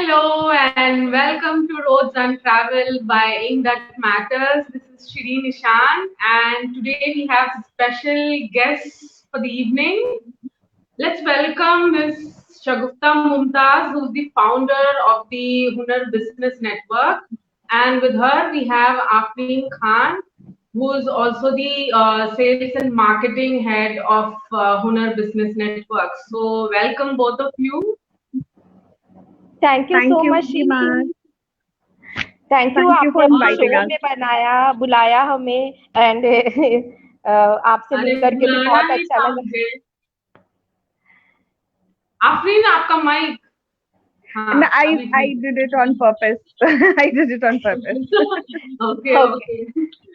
Hello and welcome to Roads and Travel by Ink That Matters. This is Shireen Ishan, and today we have special guests for the evening. Let's welcome Ms. Shagufta Mumtaz, who's the founder of the Hunar Business Network. And with her, we have Afreen Khan, who's also the sales and marketing head of Hunar Business Network. So, welcome both of you. Thank you Thank so you much very much. Thank you Thank you आपने for अपने inviting show us. में बुलाया हमें and आपसे अरे मिलकर के भी बुलाना बहुत ही अच्छा था लगा। मुझे। आफरीन आपका माइक। And हाँ I अभी I ठीक did it on purpose. I did it on purpose. Okay okay.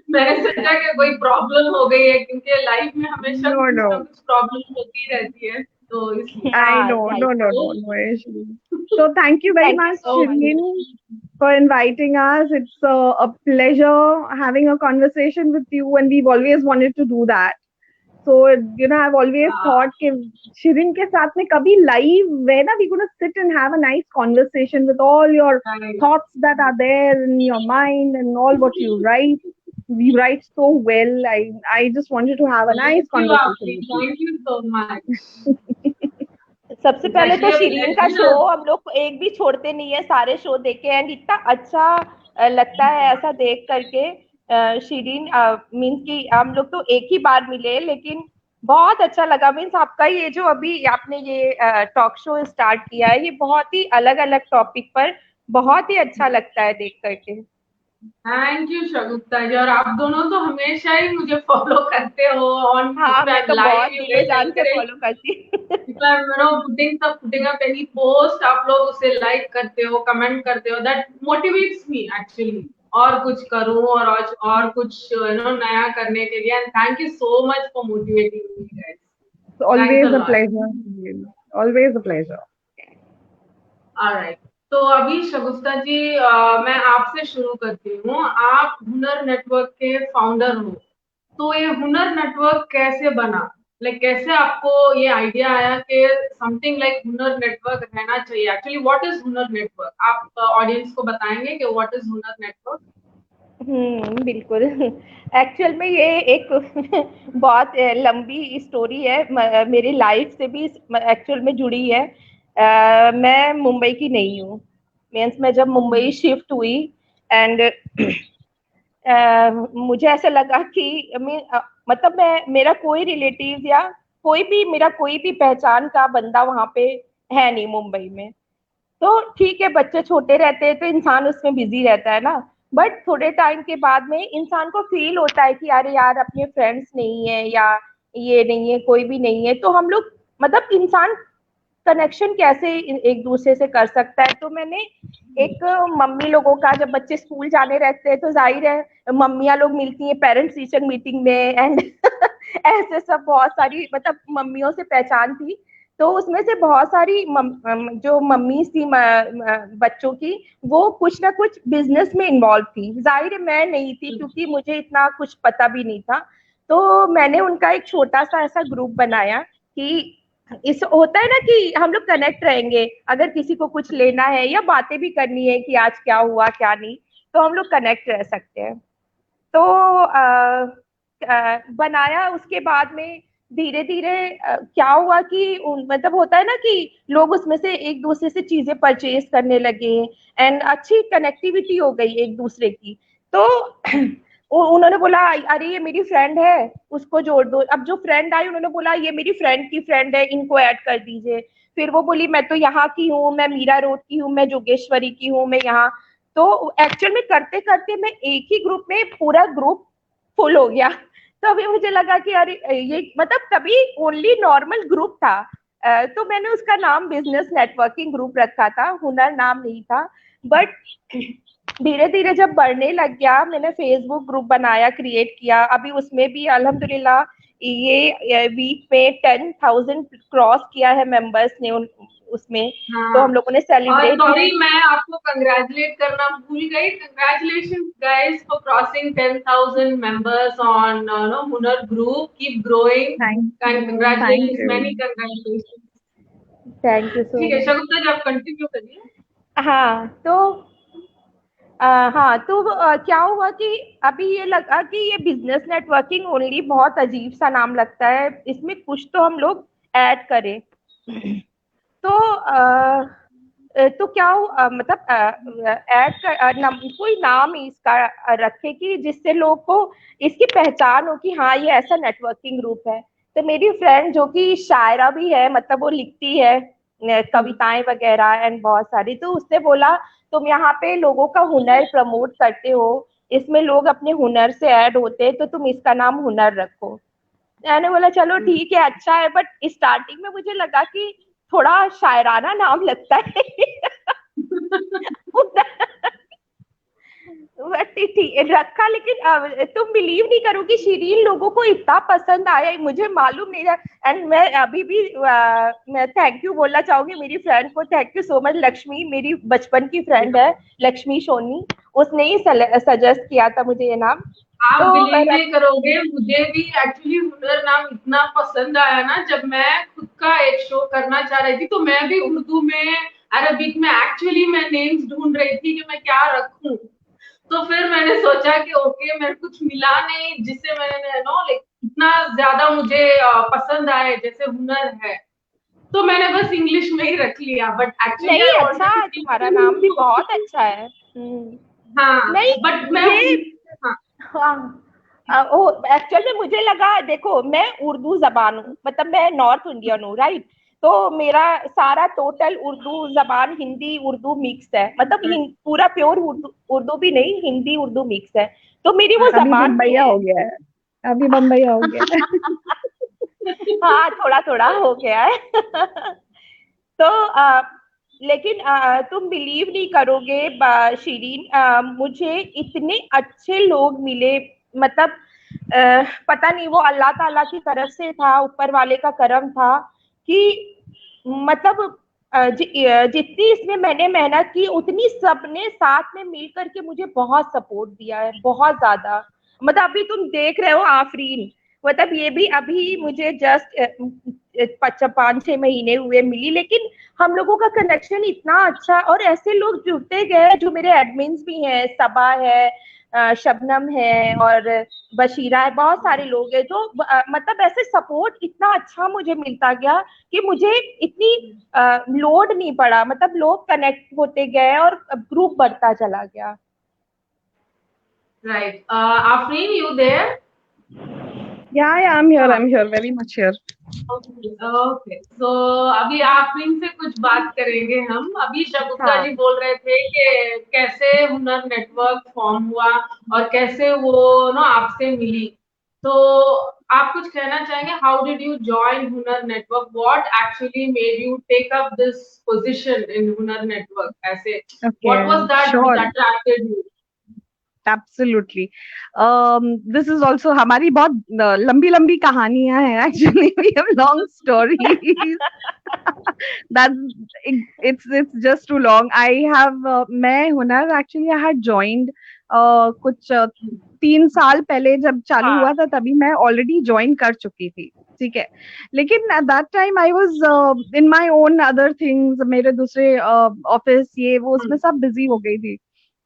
मैंने सोचा कि कोई प्रॉब्लम हो गई है क्योंकि लाइफ में हमेशा No, कुछ ना no. कुछ प्रॉब्लम होती रहती है तो इसलिए। I हाँ know. Right No issue. So thank you very thank you much, so much Shireen, for inviting us. It's a pleasure having a conversation with you, and we've always wanted to do that. So I've always thought कि Shirin के साथ में कभी live where ना we're gonna sit and have a nice conversation with all your thoughts that are there in your mind and all what you write. You write so well. I just wanted to have a nice thank you conversation Afreen, with you. Thank you so much. सबसे पहले तो शिरीन का show pleasure. हम लोग एक भी छोड़ते नहीं है, सारे शो देखे एंड इतना अच्छा लगता है ऐसा देख करके। शिरीन मीन्स कि हम लोग तो एक ही बार मिले लेकिन बहुत अच्छा लगा। मीन्स आपका ये जो अभी आपने ये टॉक शो स्टार्ट किया है, ये बहुत ही अलग अलग टॉपिक पर बहुत ही अच्छा लगता है देख करके। थैंक यू शगुफ्ता जी। और आप दोनों तो हमेशा ही मुझे फॉलो करते हो ऑन हाँ मैं तो बहुत लाइव। यू दिलो गाइस जान से एंकरेज फॉलो करती if I'm putting up any post, आप लोग उसे लाइक करते हो, कमेंट करते हो, that motivates me actually और कुछ करूं और कुछ नया करने के लिए। And thank you so much for motivating me guys. It's Thanks always a a lot. pleasure. Always a pleasure. Alright. तो अभी शगुफ्ता जी मैं आपसे शुरू करती हूँ। आप हुनर नेटवर्क के फाउंडर हो, तो ये हुनर नेटवर्क कैसे बना? कैसे आपको ये आइडिया आया कि समथिंग लाइक हुनर नेटवर्क रहना चाहिए? एक्चुअली व्हाट इज हुनर नेटवर्क? आप ऑडियंस को बताएंगे कि व्हाट इज हुनर नेटवर्क? बिल्कुल। एक्चुअल में ये एक बहुत लंबी स्टोरी है, मेरी लाइफ से भी एक्चुअल में जुड़ी है। मैं मुंबई की नहीं हूँ। मीन्स मैं जब मुंबई शिफ्ट हुई एंड मुझे ऐसा लगा कि मतलब मेरा कोई रिलेटिव या मेरा कोई भी पहचान का बंदा वहां पे है नहीं मुंबई में। तो ठीक है, बच्चे छोटे रहते हैं तो इंसान उसमें बिजी रहता है ना। बट थोड़े टाइम के बाद में इंसान को फील होता है कि अरे यार अपने फ्रेंड्स नहीं है या ये नहीं है, कोई भी नहीं है, तो हम लोग मतलब इंसान कनेक्शन कैसे एक दूसरे से कर सकता है। तो मैंने एक मम्मी लोगों का, जब बच्चे स्कूल जाने रहते हैं तो जाहिर है मम्मियाँ लोग मिलती हैं पेरेंट्स टीचर मीटिंग में एंड ऐसे सब बहुत सारी मतलब मम्मियों से पहचान थी। तो उसमें से बहुत सारी जो मम्मी थी बच्चों की, वो कुछ ना कुछ बिजनेस में इन्वॉल्व थी। जाहिर है मैं नहीं थी क्योंकि मुझे इतना कुछ पता भी नहीं था। तो मैंने उनका एक छोटा सा ऐसा ग्रुप बनाया कि इस होता है ना कि हम लोग कनेक्ट रहेंगे, अगर किसी को कुछ लेना है या बातें भी करनी है कि आज क्या हुआ क्या नहीं, तो हम लोग कनेक्ट रह सकते हैं। तो बनाया। उसके बाद में धीरे धीरे क्या हुआ कि मतलब होता है ना कि लोग उसमें से एक दूसरे से चीजें परचेज करने लगे एंड अच्छी कनेक्टिविटी हो गई एक दूसरे की। तो उन्होंने बोला अरे ये मेरी फ्रेंड है, उसको जोड़ दो। अब जो फ्रेंड आई उन्होंने बोला ये मेरी फ्रेंड की फ्रेंड है, इनको ऐड कर दीजिए। फिर वो बोली मैं तो यहाँ की हूँ, मैं मीरा रोड की हूँ, मैं जोगेश्वरी की हूँ, मैं यहाँ। तो एक्चुअल में करते करते मैं एक ही ग्रुप में पूरा ग्रुप फुल हो गया। तो अभी मुझे लगा कि अरे ये मतलब तभी ओनली नॉर्मल ग्रुप था। तो मैंने उसका नाम बिजनेस नेटवर्किंग ग्रुप रखा था, हुनर नाम नहीं था। बट धीरे धीरे जब बढ़ने लग गया, मैंने फेसबुक ग्रुप बनाया, क्रिएट किया। अभी उसमें भी अल्हम्दुलिल्लाह ये वीक में 10,000 क्रॉस किया है मेंबर्स ने उसमें। तो हम लोगों ने और सेलिब्रेट किया। सॉरी मैं आपको कंग्रेचुलेट करना भूल गई। Congratulations guys for crossing 10,000 members on Hunar group. Keep growing Thank and you. Thank congratulations, you. many congratulations. Thank you so ठीक है मच। शगुफ्ता जी आप कंटिन्यू करिए। हाँ तो हाँ तो क्या हुआ कि अभी ये लगा कि ये बिजनेस नेटवर्किंग ओनली बहुत अजीब सा नाम लगता है, इसमें कुछ तो हम लोग ऐड करें। तो तो क्या मतलब ऐड कर कोई नाम ही इसका रखे कि जिससे लोग को इसकी पहचान हो कि हाँ ये ऐसा नेटवर्किंग ग्रुप है। तो मेरी फ्रेंड जो कि शायरा भी है, मतलब वो लिखती है कविताएं वगैरह एंड बहुत सारी, तो उसने बोला तुम यहाँ पे लोगों का हुनर प्रमोट करते हो, इसमें लोग अपने हुनर से ऐड होते हैं, तो तुम इसका नाम हुनर रखो। मैंने बोला चलो ठीक है, अच्छा है, बट स्टार्टिंग में मुझे लगा कि थोड़ा शायराना नाम लगता है। बट ठीक रखा, लेकिन तुम बिलीव नहीं करोगी शिरीन, लोगों को इतना पसंद आया, मुझे मालूम नहीं था। एंड मैं अभी भी मैं थैंक यू बोलना चाहूंगी मेरी फ्रेंड को, thank you so much. Lakshmi मेरी बचपन की फ्रेंड है, लक्ष्मी सोनी, उसने ही सजेस्ट किया था मुझे ये नाम। आप तो बिलीव नहीं करोगे, मुझे भी एक्चुअली हुनर नाम इतना पसंद आया ना, जब मैं खुद का एक शो करना चाह रही थी तो मैं भी उर्दू में, अरबिक में एक्चुअली मैं नेम्स ढूंढ रही थी कि मैं क्या रखूं। तो फिर मैंने सोचा कि ओके, मेरे कुछ मिला नहीं जिससे मैंने नो लाइक इतना ज्यादा मुझे पसंद आए जैसे हुनर है, तो मैंने बस इंग्लिश में ही रख लिया। बट एक्चुअली नहीं, आई अच्छा वांटेड टू है, कीप तुम्हारा इट इन नाम भी उर्दू। बहुत अच्छा है। हाँ, नहीं बट मैं ये हाँ हाँ ओ एक्चुअल में मुझे लगा, देखो मैं उर्दू जबान हूँ, मतलब मैं नॉर्थ इंडियन हूँ, राइट। तो मेरा सारा टोटल उर्दू जबान हिंदी उर्दू मिक्स है, मतलब पूरा प्योर उर्दू उर्दू भी नहीं, हिंदी उर्दू मिक्स है, तो मेरी वो अभी जबान भी बम्बैया है। हो गया है, अभी बम्बैया हो गया है। हाँ थोड़ा थोड़ा हो गया है। तो लेकिन तुम बिलीव नहीं करोगे शिरीन, मुझे इतने अच्छे लोग मिले, मतलब पता नहीं वो अल्लाह ताला की तरफ से था, ऊपर वाले का करम था कि मतलब जितनी इसमें मैंने मेहनत की उतनी सबने साथ में मिल करके मुझे बहुत सपोर्ट दिया है, बहुत ज्यादा। मतलब अभी तुम देख रहे हो आफरीन, मतलब ये भी अभी मुझे जस्ट 5-6 महीने हुए मिली, लेकिन हम लोगों का कनेक्शन इतना अच्छा, और ऐसे लोग जुड़ते गए जो मेरे एडमिन्स भी हैं, सबा है, शबनम है और बशीरा है, बहुत सारे लोग हैं। तो मतलब ऐसे सपोर्ट इतना अच्छा मुझे मिलता गया कि मुझे इतनी लोड नहीं पड़ा, मतलब लोग कनेक्ट होते गए और ग्रुप बढ़ता चला गया। Right. Afreen, you there? Yeah, I'm here, very much here. Okay, so अभी आफरीन से कुछ बात करेंगे हम। अभी शगुफ्ता हाँ जी बोल रहे थे कि कैसे हुनर नेटवर्क फॉर्म हुआ और कैसे वो ना आपसे मिली। तो आप कुछ कहना चाहेंगे, how did you join Hunar network, what actually made you take up this position in Hunar network, ऐसे what Okay, was that sure. Which attracted you? Absolutely. This is also हमारी बहुत लंबी लंबी कहानियां हैं, actually we have long stories. That's it's just too long. I have मैं हुनर actually I had joined कुछ 3 साल पहले जब चालू हाँ हुआ था तभी मैं ऑलरेडी ज्वाइन कर चुकी थी, ठीक है। लेकिन at that time I was in my own other things, मेरे दूसरे ऑफिस ये वो उसमें सब बिजी हो गई थी।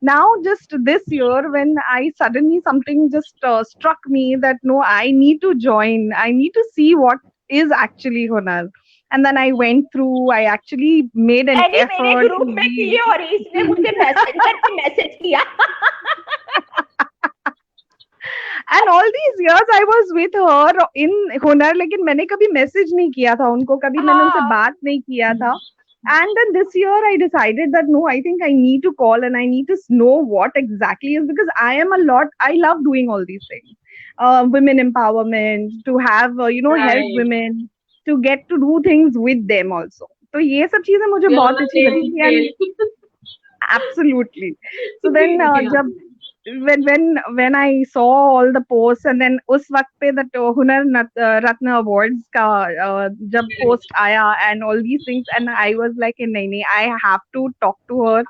Now just this year when I suddenly something just struck me that no, I need to join, I need to see what is actually hunar, and then I went through, I actually made an मैंने मेरे effort group to में read. की और इसने मुझे messenger पे message किया। And all these years I was with her in हुनर, लेकिन मैंने कभी मैसेज नहीं किया था उनको, कभी मैंने उनसे हाँ बात नहीं किया था। And then this year I decided that no, I think I need to call and I need to know what exactly is, because I love doing all these things. Women empowerment, to have, help right, women, to get to do things with them also. तो ये सब चीजें मुझे we are on बहुत the अच्छी same लगती थी। And scale. absolutely. So then जब when I saw all the posts, and then उस वक्त पे the हुनर रत्न awards का जब post आया and all these things, and I was like नहीं नहीं, I have to talk to her,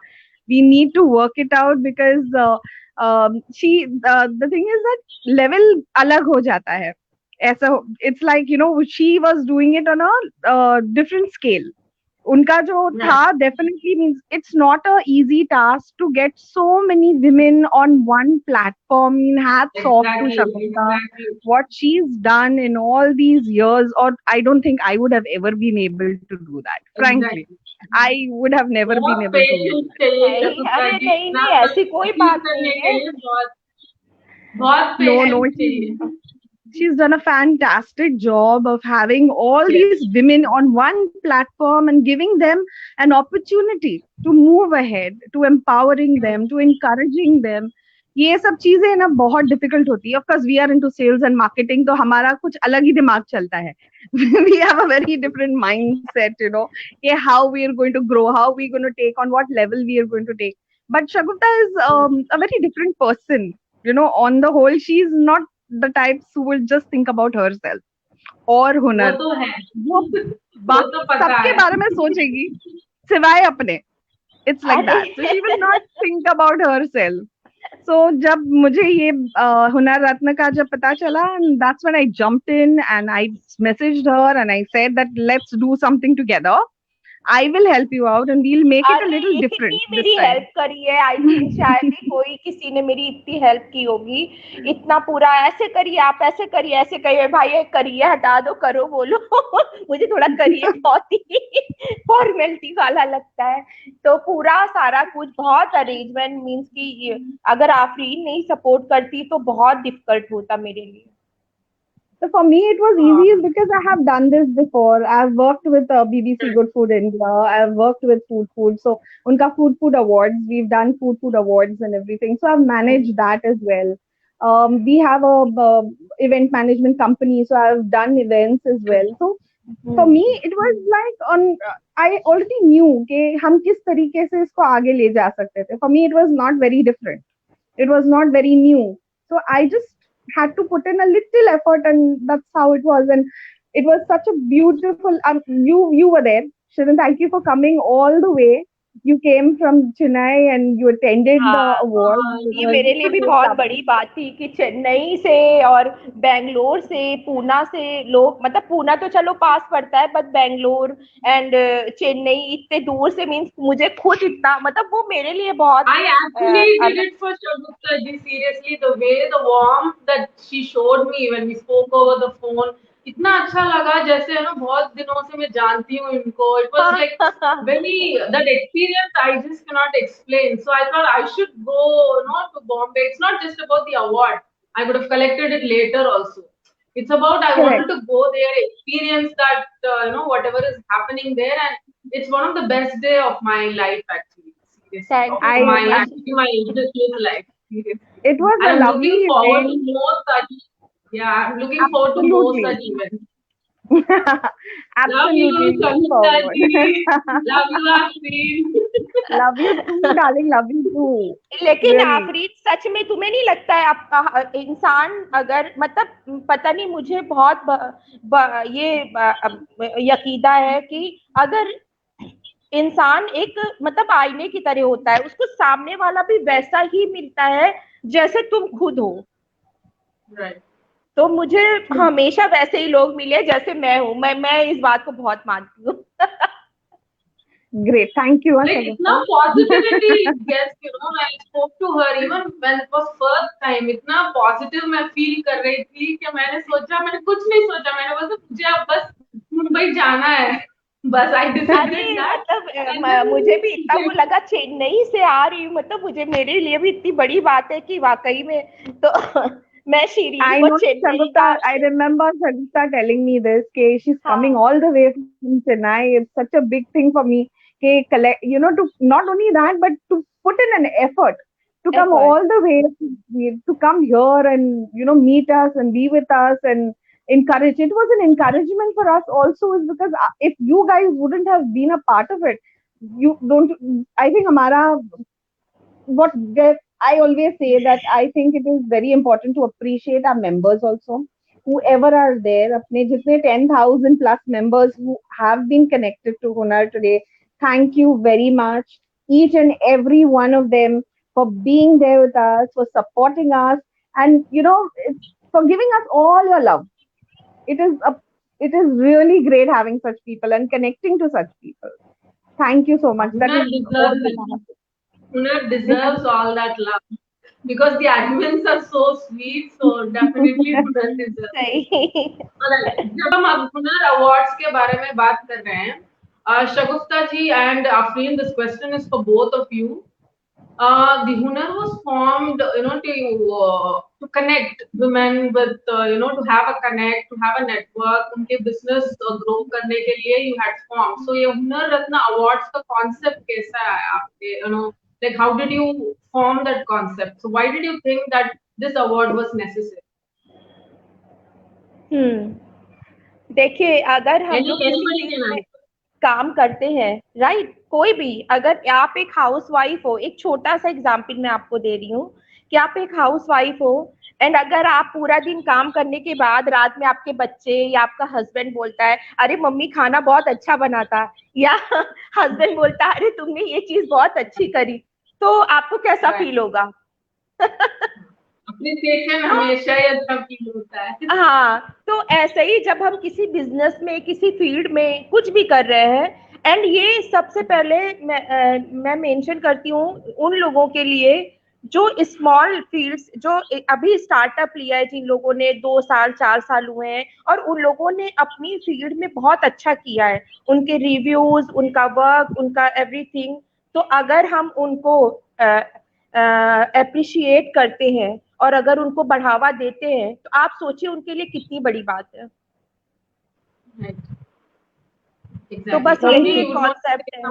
we need to work it out, because she the thing is that level अलग हो जाता है ऐसा। It's like she was doing it on a different scale, उनका जो था, Right. definitely means it's not a easy task to get so many women on one platform. Hats off to Exactly. Shagufta, Exactly. what she's done in all these years, or I don't think I would have ever been able to do that, frankly. Exactly. I would have never been बहुत able to do patience that. चाहिए नहीं, शकुंतला अरे जी, नहीं इतना नहीं, सब ऐसी कोई अचीव बात करने नहीं के है। लिए बहुत बहुत No, no, पेशेंस चाहिए. she's done a fantastic job of having all Yes. these women on one platform and giving them an opportunity to move ahead, to empowering them, to encouraging them. ये सब चीजें ना बहुत difficult होती है. Of course we are into sales and marketing, तो हमारा कुछ अलग ही दिमाग चलता है. We have a very different mindset, कि how we are going to grow, how we going to take, on what level we are going to take. But Shagufta is a very different person. On the whole, she's not the types who will just think about herself और वो हुनर. तो है. वो वो तो बाकी पता सबके है. बारे में सोचेगी सिवाय अपने. It's like अरे that. So she will not think about herself. So जब मुझे ये हुनर रत्न का जब पता चला, and that's when I jumped in and I messaged her and I said that let's do something together. I will help you out and we'll make it a अरे little इतनी different this मेरी time. Help करी है, I think शायद ही कोई किसी ने मेरी इतनी हेल्प की होगी. इतना पूरा ऐसे करिए, आप ऐसे करिए, ऐसे करिए, भाई ये करिए हटा दो, करो बोलो. मुझे थोड़ा करिए बहुत ही फॉर्मेलिटी वाला लगता है. तो पूरा सारा कुछ बहुत अरेंजमेंट मीन्स कि अगर आफरीन नहीं सपोर्ट करती तो बहुत डिफिकल्ट होता मेरे लिए. So for me, it was हाँ. easy is because I have done this before. I've worked with BBC Good Food India. I've worked with Food. So unka Food Awards. We've done Food Awards and everything. So I've managed that as well. We have a event management company, so I've done events as well. So for me, it was like on. I already knew कि हम किस तरीके से इसको आगे ले जा सकते थे. For me, it was not very different. It was not very new. So I just had to put in a little effort, and that's how it was. And it was such a beautiful. You were there, Shirin. Thank you for coming all the way. You came from Chennai and you attended the हाँ, award. It ये was मेरे लिए भी so बहुत lovely. बड़ी बात थी कि चेन्नई से और बेंगलोर से, पूना से लोग, मतलब पूना तो चलो पास पड़ता है, बट बेंगलोर एंड चेन्नई इतने दूर से मीन्स मुझे खुद इतना, मतलब वो मेरे लिए बहुत I actually did अलग. it for Shagufta ji. Seriously, the way the warmth that she showed me when we spoke over the phone, इतना अच्छा लगा जैसे है ना बहुत दिनों से मैं जानती हूँ इनको. It was like very that experience I just cannot explain. So I thought I should go, to Bombay. It's not just about the award. I would have collected it later also. It's about I Correct. wanted to go there, experience that, whatever is happening there, and it's one of the best day of my life actually. Seriously, thank of you so I, my much. actually my business life. Seriously, it was and a I'm looking lovely forward to event. more such. Yeah, I'm looking forward to more Absolutely. such events. Love you, Absolutely. Look Shamita forward. ji. Love you, Afreen. Love you too, darling. Love you too. लेकिन Really. Afreen सच में तुम्हें नहीं लगता है इंसान अगर, मतलब पता नहीं, मुझे बहुत ये यकीदा है कि अगर इंसान एक मतलब आईने की तरह होता है, उसको सामने वाला भी वैसा ही मिलता है जैसे तुम खुद हो. Right. तो मुझे हमेशा वैसे ही लोग मिले जैसे मैं हूँ. मैं इस बात को बहुत मानती हूँ. Great. Thank you, Like इतना Shagufta. positivity, yes, I spoke to her even when it was first time. इतना positive मैं feel कर रही थी कि मैंने कुछ नहीं सोचा. मैंने बस मुझे अब बस मुंबई जाना है. बस I अरे decided that, and मतलब then मुझे भी इतना वो came. लगा चेन्नई से आ रही हूँ, मतलब मुझे मेरे लिए भी इतनी बड़ी बात है कि वाकई में तो मैं शिरीन I को know चेन्नई का. Shagufta. I remember Shagufta telling me this. She's coming हाँ, all the way from Chennai. It's such a big thing for me. Collect, to not only that, but to put in an effort to come effort. all the way to come here and meet us and be with us and encourage. It was an encouragement for us also, is because if you guys wouldn't have been a part of it, you don't. I think Amara, what I always say that I think it is very important to appreciate our members also, whoever are there. अपने जितने 10,000 plus members who have been connected to Hunar today, thank you very much, each and every one of them, for being there with us, for supporting us, and for giving us all your love. It is a, it is really great having such people and connecting to such people. Thank you so much. That Hunar is all deserves that it. I have to Hunar deserves all that love because the admins are so sweet. So definitely Hunar deserves. सही Alright, जब हम अब हुनर awards के बारे में बात कर रहे हैं, शगुफ्ता जी and Afreen, this question is for both of you. The Hunar was formed, to connect women with, to have a connect, to have a network, उनके business grow करने के लिए you had formed. So ये हुनर रत्न awards का concept कैसा है आपके, like how did you form that concept? So why did you think that this award was necessary? देखिए, अगर हम लोग किसी Anybody फील्ड can में answer. काम करते हैं, राइट, कोई भी, अगर आप एक हाउस वाइफ हो, एक छोटा सा एग्जाम्पल मैं आपको दे रही हूँ कि आप एक हाउस वाइफ हो एंड अगर आप पूरा दिन काम करने के बाद रात में आपके बच्चे या आपका हस्बैंड बोलता है अरे मम्मी खाना बहुत अच्छा बना था, या हस्बैंड बोलता है अरे तुमने ये चीज बहुत अच्छी करी, तो आपको कैसा फील होगा? अप्रिसिएशन हमेशा ही अच्छा फील होता है। हाँ, तो ऐसे ही जब हम किसी बिजनेस में, किसी फील्ड में कुछ भी कर रहे हैं, एंड ये सबसे पहले मैं मेंशन करती हूँ उन लोगों के लिए जो स्मॉल फील्ड्स, जो अभी स्टार्टअप लिया है, जिन लोगों ने 2 साल 4 साल हुए हैं और उन लोगों ने अपनी फील्ड में बहुत अच्छा किया है, उनके रिव्यूज, उनका वर्क, उनका एवरीथिंग, तो अगर हम उनको अप्रिशिएट करते हैं और अगर उनको बढ़ावा देते हैं तो आप सोचिए उनके लिए कितनी बड़ी बात है। Exactly. तो बस यही एक कॉन्सेप्ट है।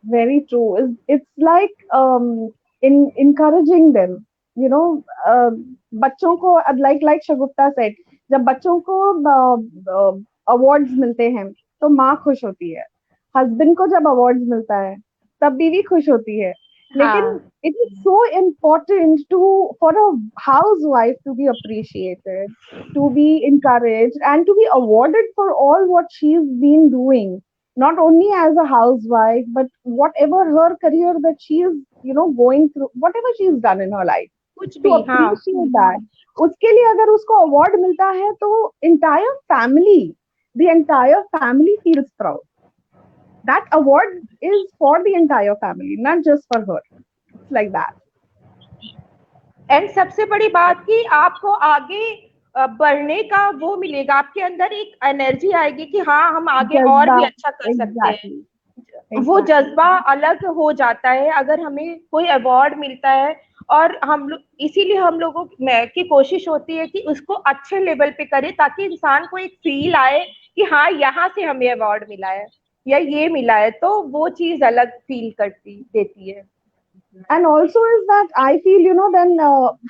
Very true. It's like in encouraging them, बच्चों को, like शगुफ्ता said, जब बच्चों को अवार्ड्स मिलते हैं तो माँ खुश होती है, हस्बैंड को जब अवार्ड्स मिलता है तब बीवी खुश होती है, लेकिन it is so important for a housewife to be appreciated, to be encouraged and to be awarded for all what she's been doing, not only as a housewife but whatever her career that she is going through, whatever she's done in her life, कुछ to भी, appreciate that. उसके लिए अगर उसको award मिलता है तो the entire family feels proud. That award is for the entire family, not just for her. It's like that. And सबसे बड़ी बात कि आपको आगे बढ़ने का वो मिलेगा, आपके अंदर एक एनर्जी आएगी कि हाँ हम आगे और भी अच्छा कर सकते हैं। वो जज्बा अलग हो जाता है अगर हमें कोई अवार्ड मिलता है, और हम लोग इसीलिए हम लोगों की कोशिश होती है कि उसको अच्छे लेवल पे करें ताकि इंसान को एक फील आए कि हाँ यहाँ से हमें अवार्ड मिला है या ये मिला है, तो वो चीज अलग फील देती है। And also is that I feel, then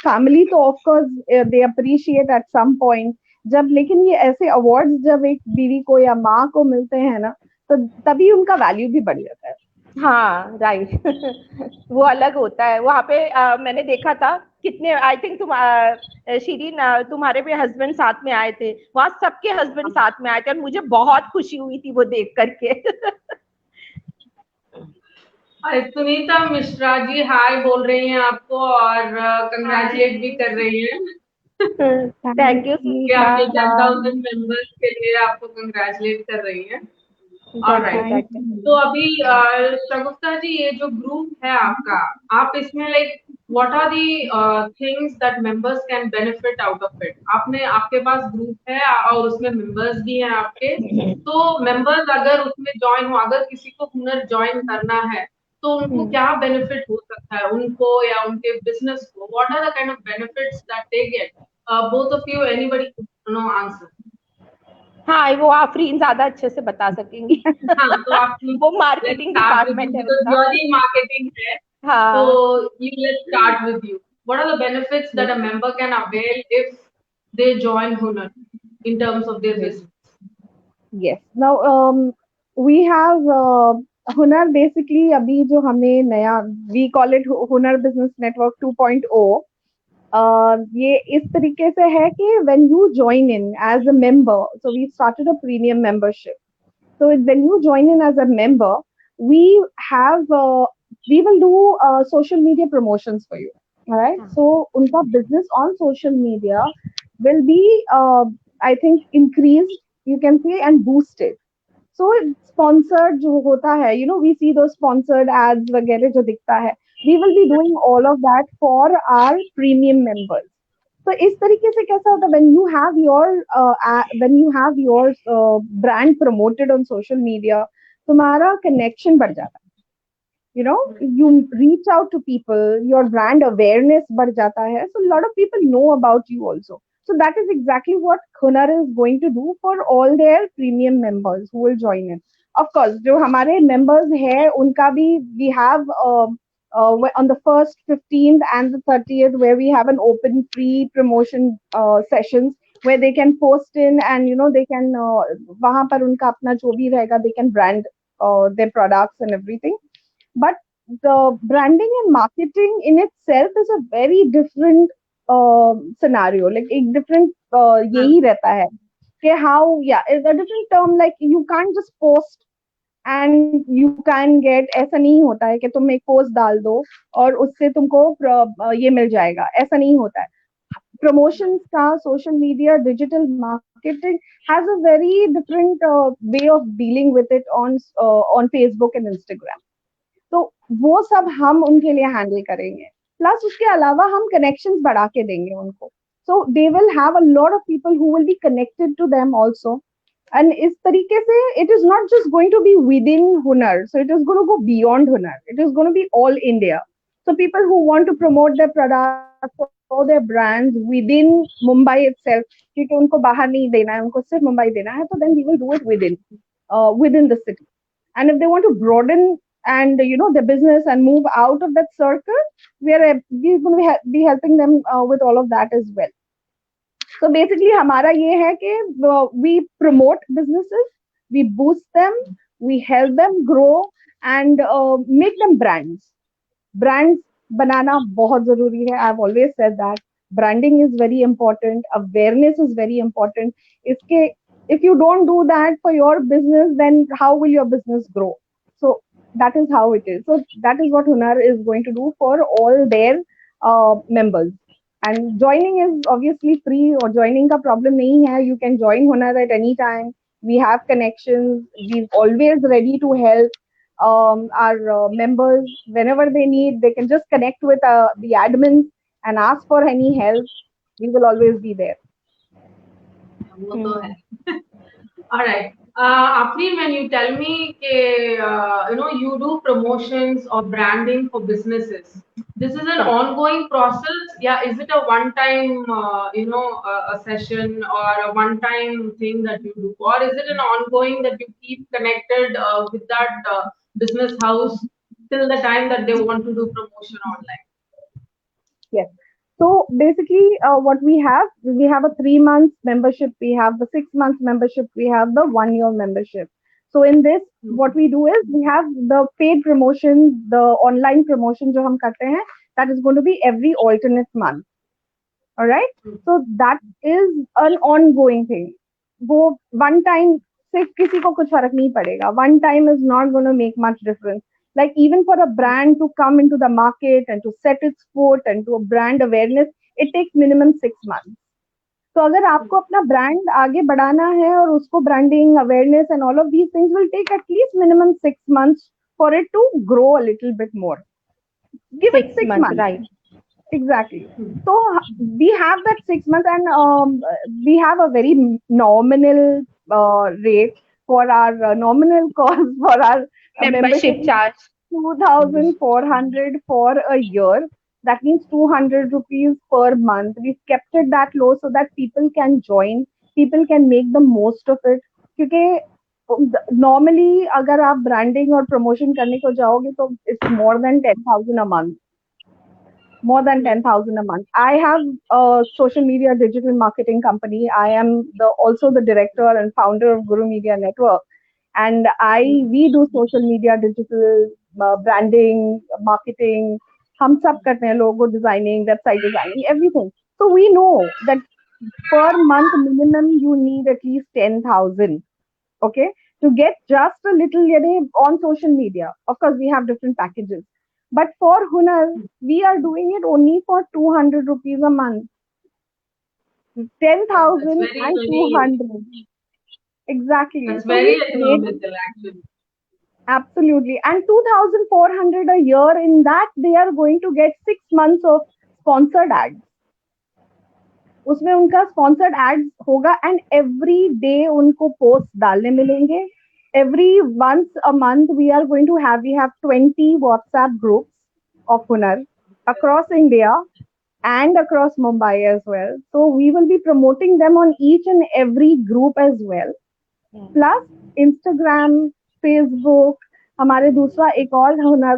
family तो of course they appreciate at some point, जब लेकिन ये ऐसे awards जब एक बीवी को या माँ को मिलते हैं ना, तो तभी उनका वैल्यू भी बढ़ जाता है। हाँ, राइट वो अलग होता है वहाँ पे। मैंने देखा था कितने, आई थिंक तुम शिरीन, तुम्हारे भी हस्बैंड साथ में आए थे, वहाँ सबके हस्बैंड साथ में आए थे और मुझे बहुत खुशी हुई थी वो देख करके। सुनीता मिश्रा जी हाय बोल रही हैं आपको और कंग्रेचुलेट भी कर रही हैं। Thank you Sunita. आपके 10,000 मेंबर्स के लिए आपको कंग्रेचुलेट कर रही हैं। ऑलराइट, तो अभी शगुफ्ता जी ये जो ग्रुप है आपका, आप इसमें like what are the things that members can benefit out of it? आपके पास ग्रुप है और उसमें मेंबर्स भी हैं आपके, तो मेंबर्स अगर उसमें ज्वाइन हो, अगर किसी को हुनर ज्वाइन करना है तो उनको क्या बेनिफिट हो सकता है, उनको या उनके बिजनेस को? What are the kind of benefits that they get? Both of you, anybody know answer? हाँ, वो आफरीन ज्यादा अच्छे से बता सकेंगी। हाँ, तो आप वो मार्केटिंग डिपार्टमेंट है उनका। मार्केटिंग है, हाँ, तो let's start with you. What are the benefits that a member can avail if they join Hunar in terms of their business? Yes. Now we have Hunar basically अभी जो हमने नया, we call it Hunar Business Network 2.0. ये इस तरीके से है कि when you join in as a member, so we started a premium membership. So when you join in as a member, we will do social media promotions for you. All right. So उनका business on social media will be I think increased, you can say, and boosted. So sponsored जो होता है, you know, we see those sponsored ads वगैरह जो दिखता है, we will be doing all of that for our premium members. तो इस तरीके से कैसा होता है, when you have your brand promoted on social media, तुम्हारा connection बढ़ जाता है. You know, you reach out to people, your brand awareness बढ़ जाता है, so a lot of people know about you also. So that is exactly what Hunar is going to do for all their premium members who will join in. Of course, जो हमारे members हैं उनका भी we have on the 1st, 15th and the 30th where we have an open free promotion sessions where they can post in and you know they can वहाँ पर उनका अपना जो भी रहेगा, they can brand their products and everything. But the branding and marketing in itself is a very different scenario. Like एक different यही रहता है कि how, yeah, it's a different term. Like you can't just post and you can get, ऐसा नहीं होता है कि तुम एक पोस्ट डाल दो और उससे तुमको ये मिल जाएगा, ऐसा नहीं होता है. Promotions का social media digital marketing has a very different way of dealing with it on Facebook and Instagram. तो वो सब हम उनके लिए हैंडल करेंगे, प्लस उसके अलावा हम कनेक्शंस बढ़ा के देंगे उनको. So they will have a lot of people who will be connected to them also. And इस तरीके से it is not just going to be within Hunar, so it is going to go beyond Hunar, it is going to be all India. So people who want to promote their products or their brands within Mumbai itself, क्योंकि उनको बाहर नहीं देना है, उनको सिर्फ मुंबई देना है, तो then we will do it within the city. And if they want to broaden and you know the business and move out of that circle, we're going to be helping them with all of that as well. So basically हमारा ये है कि we promote businesses, we boost them, we help them grow and make them brands. Brands बनाना बहुत जरूरी है. I've always said that branding is very important, awareness is very important. इसके if you don't do that for your business, then how will your business grow? So that is how it is. So that is what Hunar is going to do for all their members. And joining is obviously free, or joining का problem नहीं है. You can join Hunar at any time. We have connections. We're always ready to help our members whenever they need. They can just connect with the admins and ask for any help. We will always be there. All right. Afri, when you tell me you know you do promotions or branding for businesses, this is an ongoing process. Yeah, is it a one-time you know a session or a one-time thing that you do, or is it an ongoing that you keep connected with that business house till the time that they want to do promotion online? Yes. So basically, what we have a 3 months membership, we have the 6 months membership, we have the 1 year membership. So in this, what we do is we have the paid promotions, the online promotion जो हम करते हैं, that is going to be every alternate month. All right. So that is an ongoing thing. वो one time से किसी को कुछ फर्क नहीं पड़ेगा. One time is not going to make much difference. Like even for a brand to come into the market and to set its foot and to a brand awareness, it takes minimum 6 months. So अगर आपको अपना brand आगे बढ़ाना है और उसको branding, awareness and all of these things will take at least minimum 6 months for it to grow a little bit more. Give it 6 months. Right. Exactly. So we have that 6 months and we have a very nominal rate for our nominal cost for our Membership charge. 2,400 for a year. That means 200 rupees per month. We've kept it that low so that people can join, people can make the most of it. क्योंकि normally अगर आप branding और promotion करने को जाओगे तो it's more than 10,000 a month. More than 10,000 a month. I have a social media digital marketing company. I am also the director and founder of Guru Media Network. And we do social media, digital branding, marketing. हम सब करते हैं, logo designing, website designing, everything. So we know that per month minimum you need at least 10,000. Okay, to get just a little on social media. Of course, we have different packages. But for Hunar, we are doing it only for 200 rupees a month. 10,000 and 200. Exactly. That's So very we create, economical, actually. absolutely, and 2,400 a year. In that, they are going to get 6 months of sponsored ads. उसमें उनका sponsored ads होगा and every day उनको post डालने मिलेंगे. Every once a month we are going to have, we have 20 WhatsApp groups of हुनर across India and across Mumbai as well. So we will be promoting them on each and every group as well. Plus Instagram, Facebook, हमारे दूसरा एक और हुनर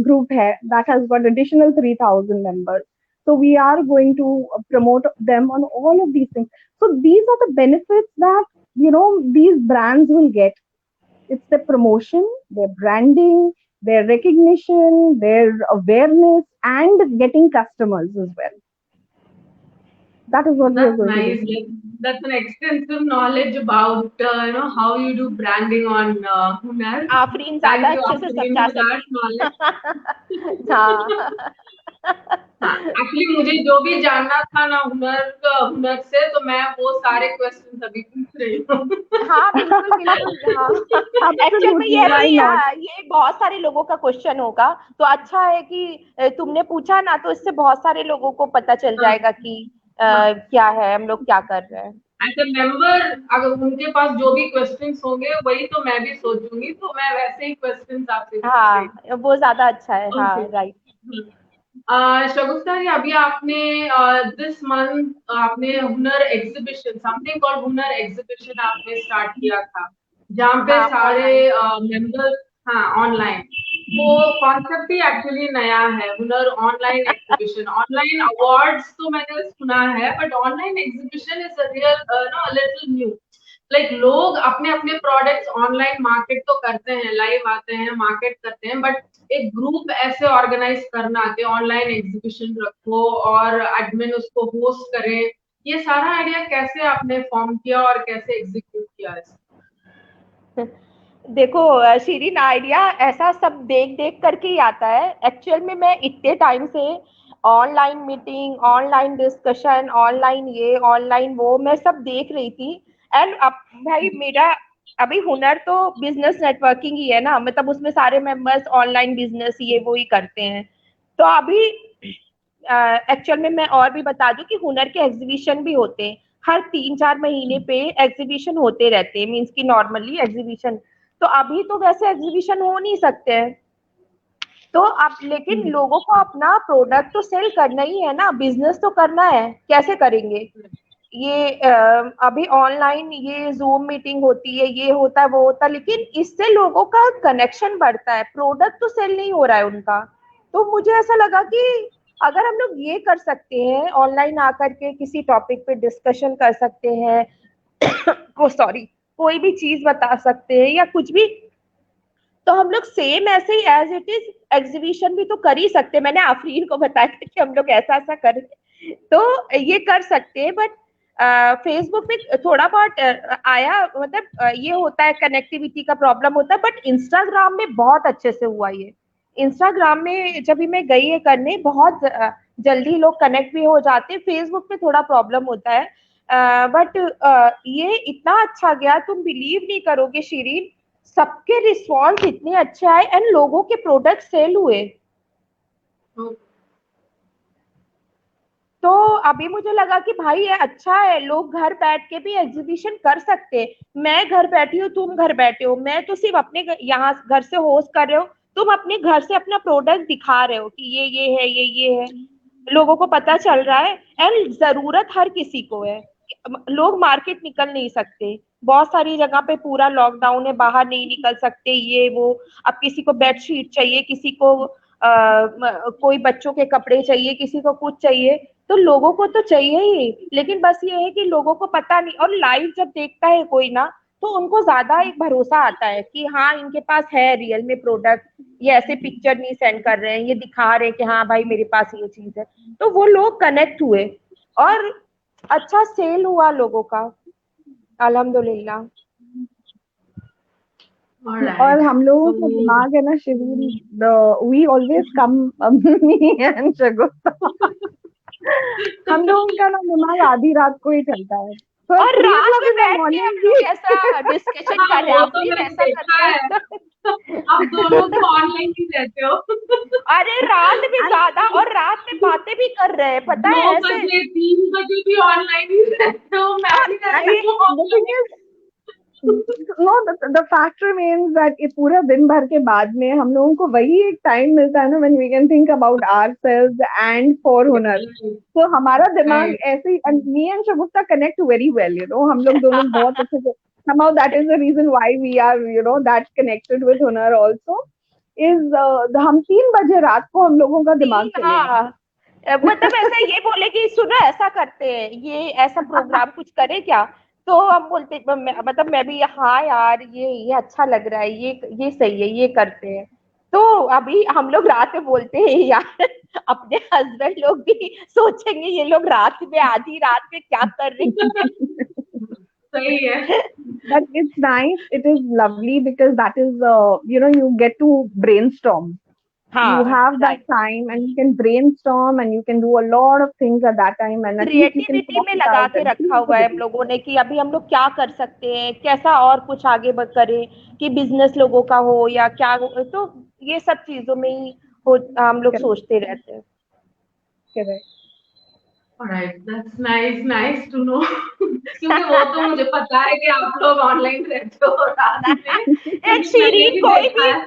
group है that has got additional 3,000 members. So we are going to promote them on all of these things. So these are the benefits that, you know, these brands will get. It's their promotion, their branding, their recognition, their awareness, and getting customers as well. That is what we are That's going to nice. do. Like, that's an extensive knowledge about how you do branding on Hunar. Afreen ज्यादा Thank you, अच्छे से Afreen, समझा for that knowledge. हाँ हाँ, actually मुझे जो भी जानना था ना हुनर से, तो मैं वो सारे क्वेश्चन अभी पूछ रही हूँ. हाँ बिल्कुल बिल्कुल हाँ. एक्चुअल में Absolutely, ये why भी not? ये बहुत सारे लोगों का क्वेश्चन होगा, तो अच्छा है कि तुमने पूछा ना, तो इससे बहुत सारे लोगों को पता चल जाएगा कि क्या है, हम लोग क्या कर रहे हैं. एज ए मेंबर, अगर उनके पास जो भी क्वेश्चंस होंगे वही तो मैं भी सोचूंगी, तो मैं वैसे ही क्वेश्चंस आपसे पूछ रही हूँ. हाँ वो ज्यादा अच्छा है. हाँ Okay. राइट. शगुफ्ता जी, अभी आपने दिस मंथ आपने हुनर एग्जीबिशन, समथिंग कॉल्ड हुनर एग्जीबिशन आपने स्टार्ट किया था, जहाँ पे हाँ सारे ऑनलाइन. मेंबर्स, हाँ ऑनलाइन, वो कॉन्सेप्ट ही एक्चुअली नया है, हुनर ऑनलाइन एग्जीबिशन. ऑनलाइन अवार्ड्स तो मैंने सुना है, but online exhibition is a real little new. Like लोग अपने अपने प्रोडक्ट्स ऑनलाइन मार्केट तो करते हैं, लाइव आते हैं, मार्केट करते हैं, बट एक ग्रुप ऐसे ऑर्गेनाइज करना कि ऑनलाइन एग्जीबिशन रखो और एडमिन उसको होस्ट करे, ये सारा आइडिया कैसे आपने फॉर्म किया और कैसे एग्जीक्यूट किया इसको? देखो शीरीन, आइडिया ऐसा सब देख देख करके ही आता है. एक्चुअल में मैं इतने टाइम से online meeting, online discussion, online ये ऑनलाइन वो मैं सब देख रही थी. एंड अब भाई मेरा अभी हुनर तो बिजनेस नेटवर्किंग ही है ना, मतलब उसमें सारे मेंबर्स ऑनलाइन बिजनेस ये वो ही करते हैं. तो अभी एक्चुअल में मैं और भी बता दूं कि हुनर के एग्जीबिशन भी होते हैं. हर 3-4 महीने पे एग्जीबिशन होते रहते हैं, मीन्स की नॉर्मली एग्जीबिशन. तो अभी तो वैसे एग्जीबिशन हो नहीं सकते हैं, तो अब लेकिन लोगों को अपना प्रोडक्ट तो सेल करना ही है ना, बिजनेस तो करना है. कैसे करेंगे ये? अभी ऑनलाइन ये जूम मीटिंग होती है, ये होता है वो होता है, लेकिन इससे लोगों का कनेक्शन बढ़ता है, प्रोडक्ट तो सेल नहीं हो रहा है उनका. तो मुझे ऐसा लगा कि अगर हम लोग ये कर सकते हैं, ऑनलाइन आकर के किसी टॉपिक पे डिस्कशन कर सकते हैं सॉरी, कोई भी चीज बता सकते हैं या कुछ भी, तो हम लोग सेम ऐसे ही एज इट इज एग्जीबिशन भी तो कर ही सकते हैं. मैंने आफरीन को बताया था कि हम लोग ऐसा ऐसा करें, तो ये कर सकते हैं. बट फेसबुक पे थोड़ा बहुत आया, मतलब ये होता है, कनेक्टिविटी का प्रॉब्लम होता है. बट इंस्टाग्राम में बहुत अच्छे से हुआ ये. इंस्टाग्राम में जब भी मैं गई है करने, बहुत जल्दी लोग कनेक्ट भी हो जाते हैं. फेसबुक पे थोड़ा प्रॉब्लम होता है. बट ये इतना अच्छा गया, तुम बिलीव नहीं करोगे शीरीन, सबके रिस्पॉन्स इतने अच्छे आए एंड लोगों के प्रोडक्ट सेल हुए. तो अभी मुझे लगा कि भाई ये अच्छा है, लोग घर बैठ के भी एग्जीबिशन कर सकते हैं. मैं घर बैठी हूँ, तुम घर बैठे हो, मैं तो सिर्फ अपने यहाँ घर से होस्ट कर रहे हो, तुम अपने घर से अपना प्रोडक्ट दिखा रहे हो कि ये है, ये है. लोगों को पता चल रहा है. एंड जरूरत हर किसी को है. लोग मार्केट निकल नहीं सकते, बहुत सारी जगह पे पूरा लॉकडाउन है, बाहर नहीं निकल सकते, ये वो. अब किसी को बेडशीट चाहिए, किसी को कोई बच्चों के कपड़े चाहिए, किसी को कुछ चाहिए, तो लोगों को तो चाहिए ही. लेकिन बस ये है कि लोगों को पता नहीं, और लाइव जब देखता है कोई ना, तो उनको ज्यादा एक भरोसा आता है कि हाँ इनके पास है रियल में प्रोडक्ट, ये ऐसे पिक्चर नहीं सेंड कर रहे हैं, ये दिखा रहे हैं कि हाँ भाई मेरे पास ये चीज है. तो वो लोग कनेक्ट हुए और अच्छा सेल हुआ लोगों का, अल्हम्दुलिल्लाह. और हम लोगों का दिमाग है ना Shireen, we always come, me and Shagufta, हम लोगों का ना दिमाग आधी रात को ही चलता है. So और 3 रात o'clock में in the बैठ के हम morning लोग ऐसा डिस्कशन हाँ कर रहे हैं, वो आप तो भी मैंने वैसा देखा करते है। हो? अब दोनों तो ऑनलाइन ही रहते हो। अरे रात में ज्यादा, और रात में बातें भी कर रहे हैं, पता है 2 ऐसे। बजे 3 बजे भी ऑनलाइन ही रहते हो, मैं और भी and रहती हूँ the thing online. is, no, the fact remains that ये पूरा दिन भर के बाद में हम लोगों को वही एक टाइम मिलता है ना when we can think about ourselves and for हुनर। तो हमारा दिमाग ऐसे ही, and me and Shagufta connect very well, you know, हम लोग दोनों बहुत अच्छे से, somehow that is the reason why we are, you know, that connected with हुनर also is हम 3 बजे रात को हम लोगों का दिमाग तीन, चलेगा। हाँ, मतलब ऐसा ये बोले कि सुनो ऐसा करते हैं, ये ऐसा प्रोग्राम कुछ करे क्या, तो हम बोलते मतलब मैं भी, हाँ यार ये अच्छा लग रहा है, ये सही है, ये करते हैं। तो अभी हम लोग रात में बोलते हैं यार, अपने हस्बैंड लोग भी सोचेंगे ये लोग रात में, आधी रात में क्या कर रही है। सही है। But it's nice, it is lovely because that is, you know, you get to brainstorm. You हाँ, have that right. time and you can brainstorm and you can do a lot of things at that time and at least you can creativity talk में it लगा out के and रखा हुआ है हम creativity. लोगों ने कि अभी हम लोग क्या कर सकते हैं, कैसा और कुछ आगे करें, कि बिजनेस लोगों का हो या क्या हो, तो ये सब चीजों में ही हो, हम लोग Correct. सोचते रहते हैं। Correct. Alright, that's nice to know। क्योंकि वो तो मुझे पता है कि आप लोग ऑनलाइन रहते हो रात में, एक क्योंकि मैंने शीरीन भी कोई देखा भी, है।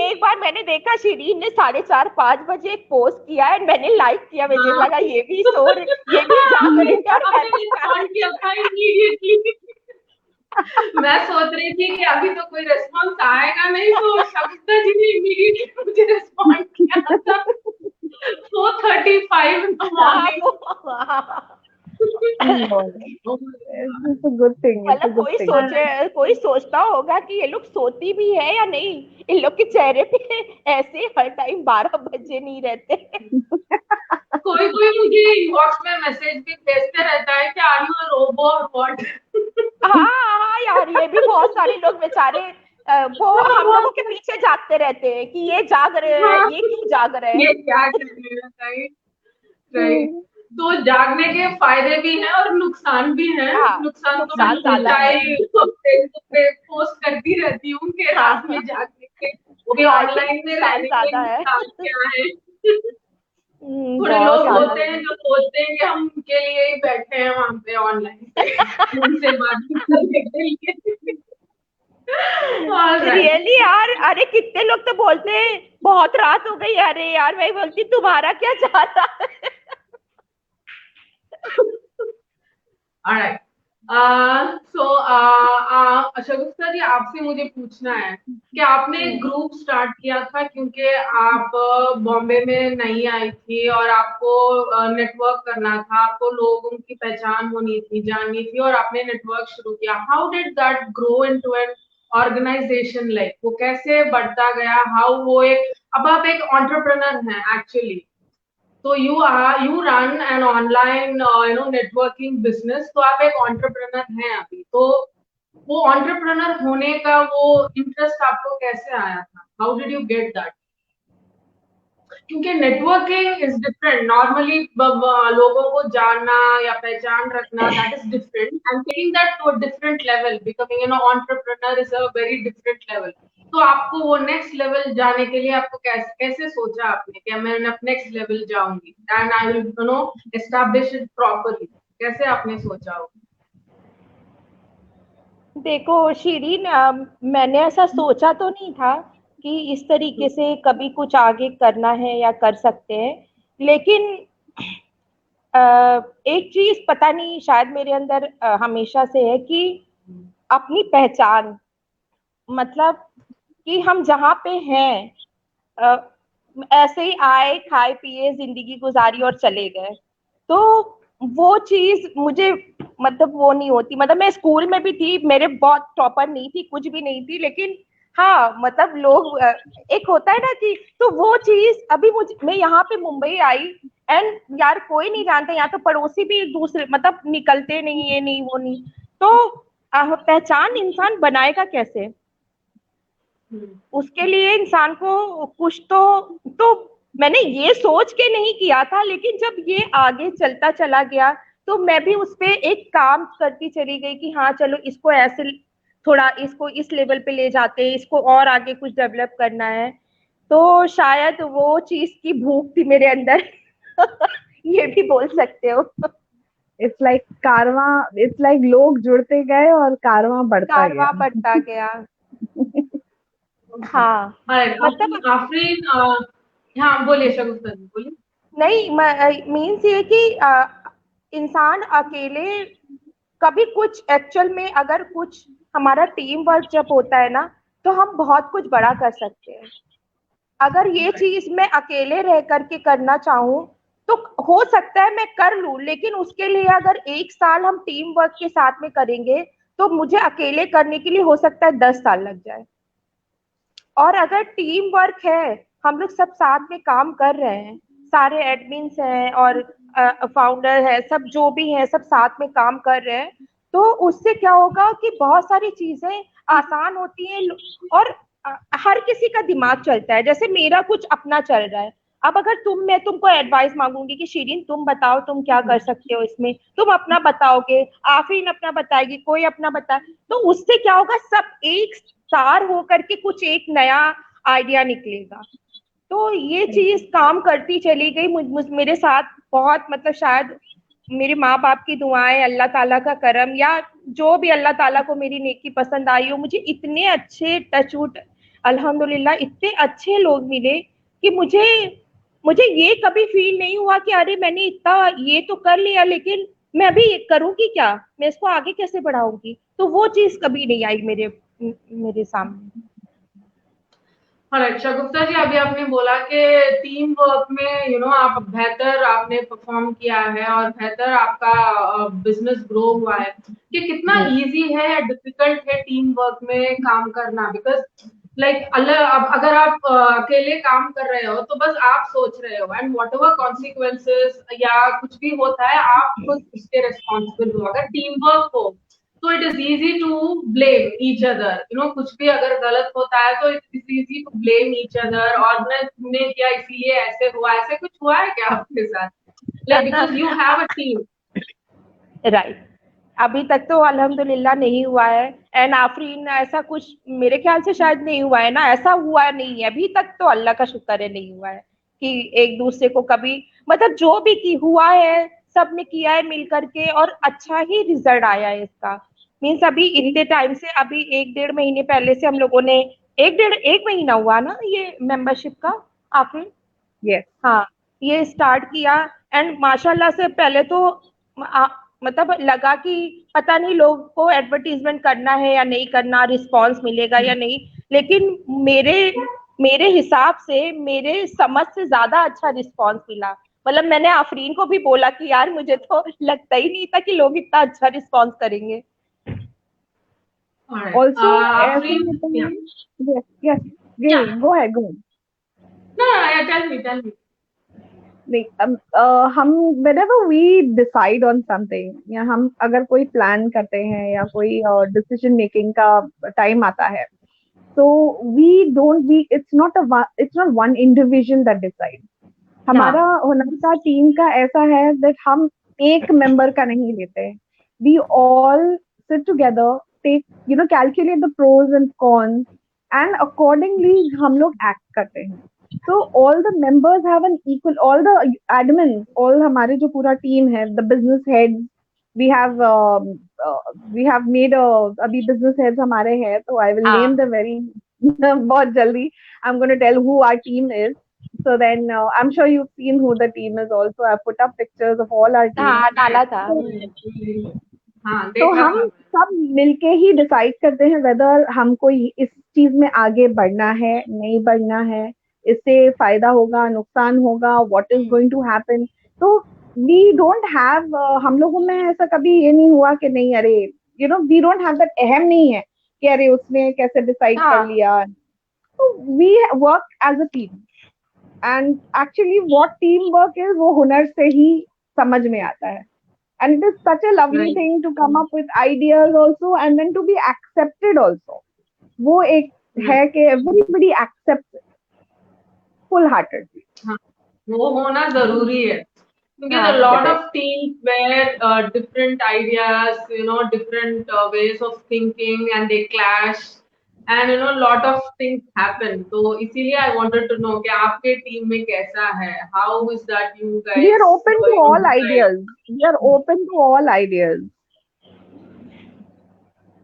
एक बार मैंने देखा शीरीन ने 4:30-5 बजे एक पोस्ट किया है, मैंने लाइक किया, मुझे हाँ। लगा ये भी जाग रही है और मैं आपने भी जाग रिस्पॉन्ड रही किया था इमीडिएटली। मैं सोच रही थी कि अभी तो कोई रिस्पॉन्स आएगा नहीं, तो शगुफ्ता जी ने इमीडिएटली मुझे रिस्पॉन्ड किया था 4:35 इन द हूँ। हाँ, morning. No, it's a good thing. It's a मतलब good thing. कोई सोचता होगा कि ये लोग सोती भी है या नहीं, इन लोग के चेहरे पे ऐसे हर टाइम 12 बजे नहीं रहते। कोई कोई मुझे इनबॉक्स में मैसेज भी भेजते रहता है कि आर यू अ रोबो और व्हाट। हाँ हाँ यार, ये भी बहुत सारे लोग बेचारे वो हम लोगों के पीछे जागते रहते हैं कि ये जाग रहे हैं, हाँ, ये क्यों जाग रहे ये हैं। क्या कर रहे हैं, राइट राइट। तो जागने के फायदे भी हैं और नुकसान भी हैं। हाँ, नुकसान तो मैं नुकसान ज्यादा है। सच्चाई फेसबुक पे पोस्ट करती रहती हूँ कि रात में हाँ जागने के, वो भी हाँ, ये ऑनलाइन में नुकसान रहने के ज्यादा है। नुकसान क्या है। थोड़े बहुत लोग ज्यादा होते हैं जो सोचते हैं कि हम उनके लिए ही बैठे हैं वहां पे ऑनलाइन पे उनसे बात करने के लिए। ऑलराइट। रियली यार, अरे कितने लोग तो बोलते हैं बहुत रात हो गई, अरे यार मैं बोलती तुम्हारा क्या जा रहा है। ऑलराइट। सो शगुफ्ता जी, आपसे मुझे पूछना है कि आपने एक ग्रुप स्टार्ट किया था क्योंकि आप बॉम्बे में नई आई थी और आपको नेटवर्क करना था, आपको लोगों की पहचान होनी थी, जाननी थी, और आपने नेटवर्क शुरू किया। How did that grow into an organization? Like वो कैसे बढ़ता गया? हाउ वो एक, अब आप एक एंटरप्रेन्योर हैं एक्चुअली, तो you run an online networking business, तो आप एक एंटरप्रेन्योर हैं अभी। तो वो एंटरप्रेन्योर होने का वो इंटरेस्ट आपको कैसे आया था? How did you get that? क्योंकि नेटवर्किंग इज डिफरेंट, नॉर्मली लोगों को जानना या पहचान रखना, that is different, and taking that to a different level, becoming entrepreneur is a very different level. तो आपको वो नेक्स्ट लेवल जाने के लिए आपको कैसे कैसे सोचा आपने कि मैं नेक्स्ट लेवल जाऊंगी and I will establish it properly? कैसे आपने सोचा हो? देखो शीरीन, मैंने ऐसा सोचा तो नहीं था कि इस तरीके से कभी कुछ आगे करना है या कर सकते हैं, लेकिन एक चीज पता नहीं शायद मेरे अंदर हमेशा से है कि अपनी पहचान, मतलब कि हम जहाँ पे हैं ऐसे ही आए, खाए पिए, जिंदगी गुजारी और चले गए, तो वो चीज मुझे मतलब वो नहीं होती। मतलब मैं स्कूल में भी थी, मेरे बहुत टॉपर नहीं थी, कुछ भी नहीं थी, लेकिन हाँ मतलब लोग एक होता है ना कि, तो वो चीज अभी मुझे, मैं यहाँ पे मुंबई आई एंड यार कोई नहीं जानता, यहाँ तो पड़ोसी भी एक दूसरे मतलब निकलते नहीं, ये नहीं वो नहीं, तो पहचान इंसान बनाएगा कैसे? उसके लिए इंसान को कुछ तो मैंने ये सोच के नहीं किया था, लेकिन जब ये आगे चलता चला गया तो मैं भी उस पे एक काम करती चली गई कि हाँ चलो इसको ऐसे थोड़ा इसको इस लेवल पे ले जाते हैं, इसको और आगे कुछ डेवलप करना है। तो शायद वो चीज की भूख थी मेरे अंदर ये भी बोल सकते हो। It's like Karwaan, it's like लोग जुड़ते गए और कारवां बढ़ता कारवां गया। बढ़ता गया। Okay. हाँ Alright, मतलब आफरीन, हाँ बोलिए शगुफ्ता जी, बोलिए। नहीं मीन्स ये कि इंसान अकेले कभी कुछ एक्चुअल में अगर कुछ हमारा टीम वर्क जब होता है ना तो हम बहुत कुछ बड़ा कर सकते हैं। अगर ये चीज मैं अकेले रह करके करना चाहूँ तो हो सकता है मैं कर लूं, लेकिन उसके लिए अगर 1 साल हम टीम वर्क के साथ में करेंगे तो मुझे अकेले करने के लिए हो सकता है 10 साल लग जाए। और अगर टीम वर्क है, हम लोग सब साथ में काम कर रहे हैं, सारे एडमिन्स हैं और फाउंडर है, सब जो भी है सब साथ में काम कर रहे हैं, तो उससे क्या होगा कि बहुत सारी चीजें आसान होती हैं। और हर किसी का दिमाग चलता है, जैसे मेरा कुछ अपना चल रहा है। अब अगर मैं तुमको एडवाइस मांगूंगी कि शिरीन तुम बताओ तुम क्या कर सकते हो इसमें, तुम अपना बताओगे, आफरीन अपना बताएगी, कोई अपना बताए, तो उससे क्या होगा, सब एक सार हो करके कुछ एक नया आइडिया निकलेगा। तो ये चीज काम करती चली गई मेरे साथ बहुत, मतलब शायद मेरे माँ बाप की दुआएं, अल्लाह ताला का करम, या जो भी अल्लाह ताला को मेरी नेकी पसंद आई हो, मुझे इतने अच्छे टचवुड अल्हम्दुलिल्लाह इतने अच्छे लोग मिले कि मुझे मुझे ये कभी फील नहीं हुआ कि अरे मैंने इतना ये तो कर लिया लेकिन मैं अभी करूंगी क्या, मैं इसको आगे कैसे बढ़ाऊंगी, तो वो चीज कभी नहीं आई मेरे सामने। हाँ, रक्षा गुप्ता जी, अभी आपने बोला कि टीम वर्क में आप बेहतर आपने परफॉर्म किया है और बेहतर आपका बिजनेस ग्रो हुआ है, कि कितना इजी है या डिफिकल्ट है टीम वर्क में काम करना। बिकॉज लाइक अब अगर आप अकेले काम कर रहे हो तो बस आप सोच रहे हो, एंड वॉट एवर कॉन्सिक्वेंसेस या कुछ भी होता है आप खुद उसके रिस्पॉन्सिबल हो। अगर टीम वर्क हो तो it is easy to blame each other, कुछ भी अगर गलत होता है तो it is easy to blame each other, और तुमने किया इसलिए ऐसे हुआ। ऐसे कुछ हुआ है क्या आपके साथ? Like because you have a team. Right, अभी तक तो अल्हम्दुलिल्लाह नहीं हुआ है। एंड आफरीन ऐसा कुछ मेरे ख्याल से शायद नहीं हुआ है ना, ऐसा हुआ नहीं है अभी तक, तो अल्लाह का शुक्र है नहीं हुआ है कि एक दूसरे को कभी, मतलब जो भी की हुआ है सब ने किया है मिल करके और अच्छा ही रिजल्ट आया है इसका। मीन्स अभी इतने टाइम से, अभी 1-1.5 महीने पहले से हम लोगों ने, एक महीना हुआ ना ये मेंबरशिप का आफरीन? यस। हाँ, ये स्टार्ट किया। एंड माशाल्लाह से पहले तो मतलब लगा कि पता नहीं लोग को एडवर्टीजमेंट करना है या नहीं करना, रिस्पांस मिलेगा या नहीं, लेकिन मेरे मेरे हिसाब से मेरे समझ से ज्यादा अच्छा रिस्पांस मिला। मतलब मैंने आफरीन को भी बोला कि यार मुझे तो लगता ही नहीं था कि लोग इतना अच्छा रिस्पांस करेंगे। Also, ऐसा आफरीन, होता या है। Yes, yes. या Go ahead, go ahead. ना, टेल मी। नहीं, हम whenever we decide on something, या हम अगर कोई प्लान करते हैं या कोई डिसीजन मेकिंग का टाइम आता है, तो it's not one individual that decides. हमारा हुनर का टीम का ऐसा है that हम एक मेंबर का नहीं लेते, we all sit together, calculate the pros and cons, and accordingly हम लोग act करते हैं। So all the members have an equal, all the admins, all हमारे जो पूरा team है, the business heads, we have we have made a, अभी business heads हमारे हैं, तो I will name them very बहुत जल्दी। I'm going to tell who our team is. So then I'm sure you've seen who the team is also. I put up pictures of all our team. हाँ डाला था। हाँ, तो देखा हम था। सब मिलके ही डिसाइड करते हैं वेदर हमको इस चीज में आगे बढ़ना है, नहीं बढ़ना है, इससे फायदा होगा, नुकसान होगा, what is going to happen. तो वी डोंट हैव, हम लोगों में ऐसा कभी ये नहीं हुआ कि नहीं, अरे वी डोंट हैव दैट, अहम नहीं है कि अरे उसने कैसे डिसाइड कर लिया। तो we work as a team, and actually what team work is वो हुनर से ही समझ में आता है। And it is such a lovely Right. thing to come up with ideas also, and then to be accepted also. वो एक है कि everybody accepts it full heartedly. हाँ, वो होना जरूरी है। Because a हाँ lot correct. of teams where different ideas, different ways of thinking, and they clash, and a lot of things happen. So इसीलिए I wanted to know कि आपके team में कैसा है? How is that you We are guys, open to all decide? ideas. We are open to all ideas.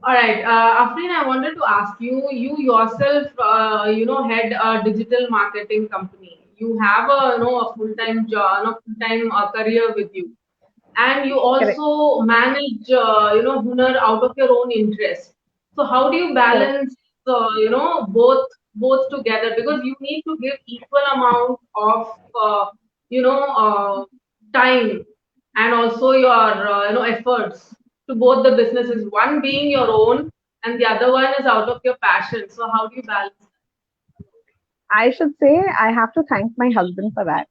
All right, Afreen, I wanted to ask you. You yourself, head a digital marketing company. You have a full-time job, a full-time career with you, and you Correct. also manage, Hunar out of your own interest. So how do you Correct. balance, both together? Because you need to give equal amount of, you know, uh, time and also your, efforts to both the businesses. One being your own, and the other one is out of your passion. So how do you balance? I should say I have to thank my husband for that.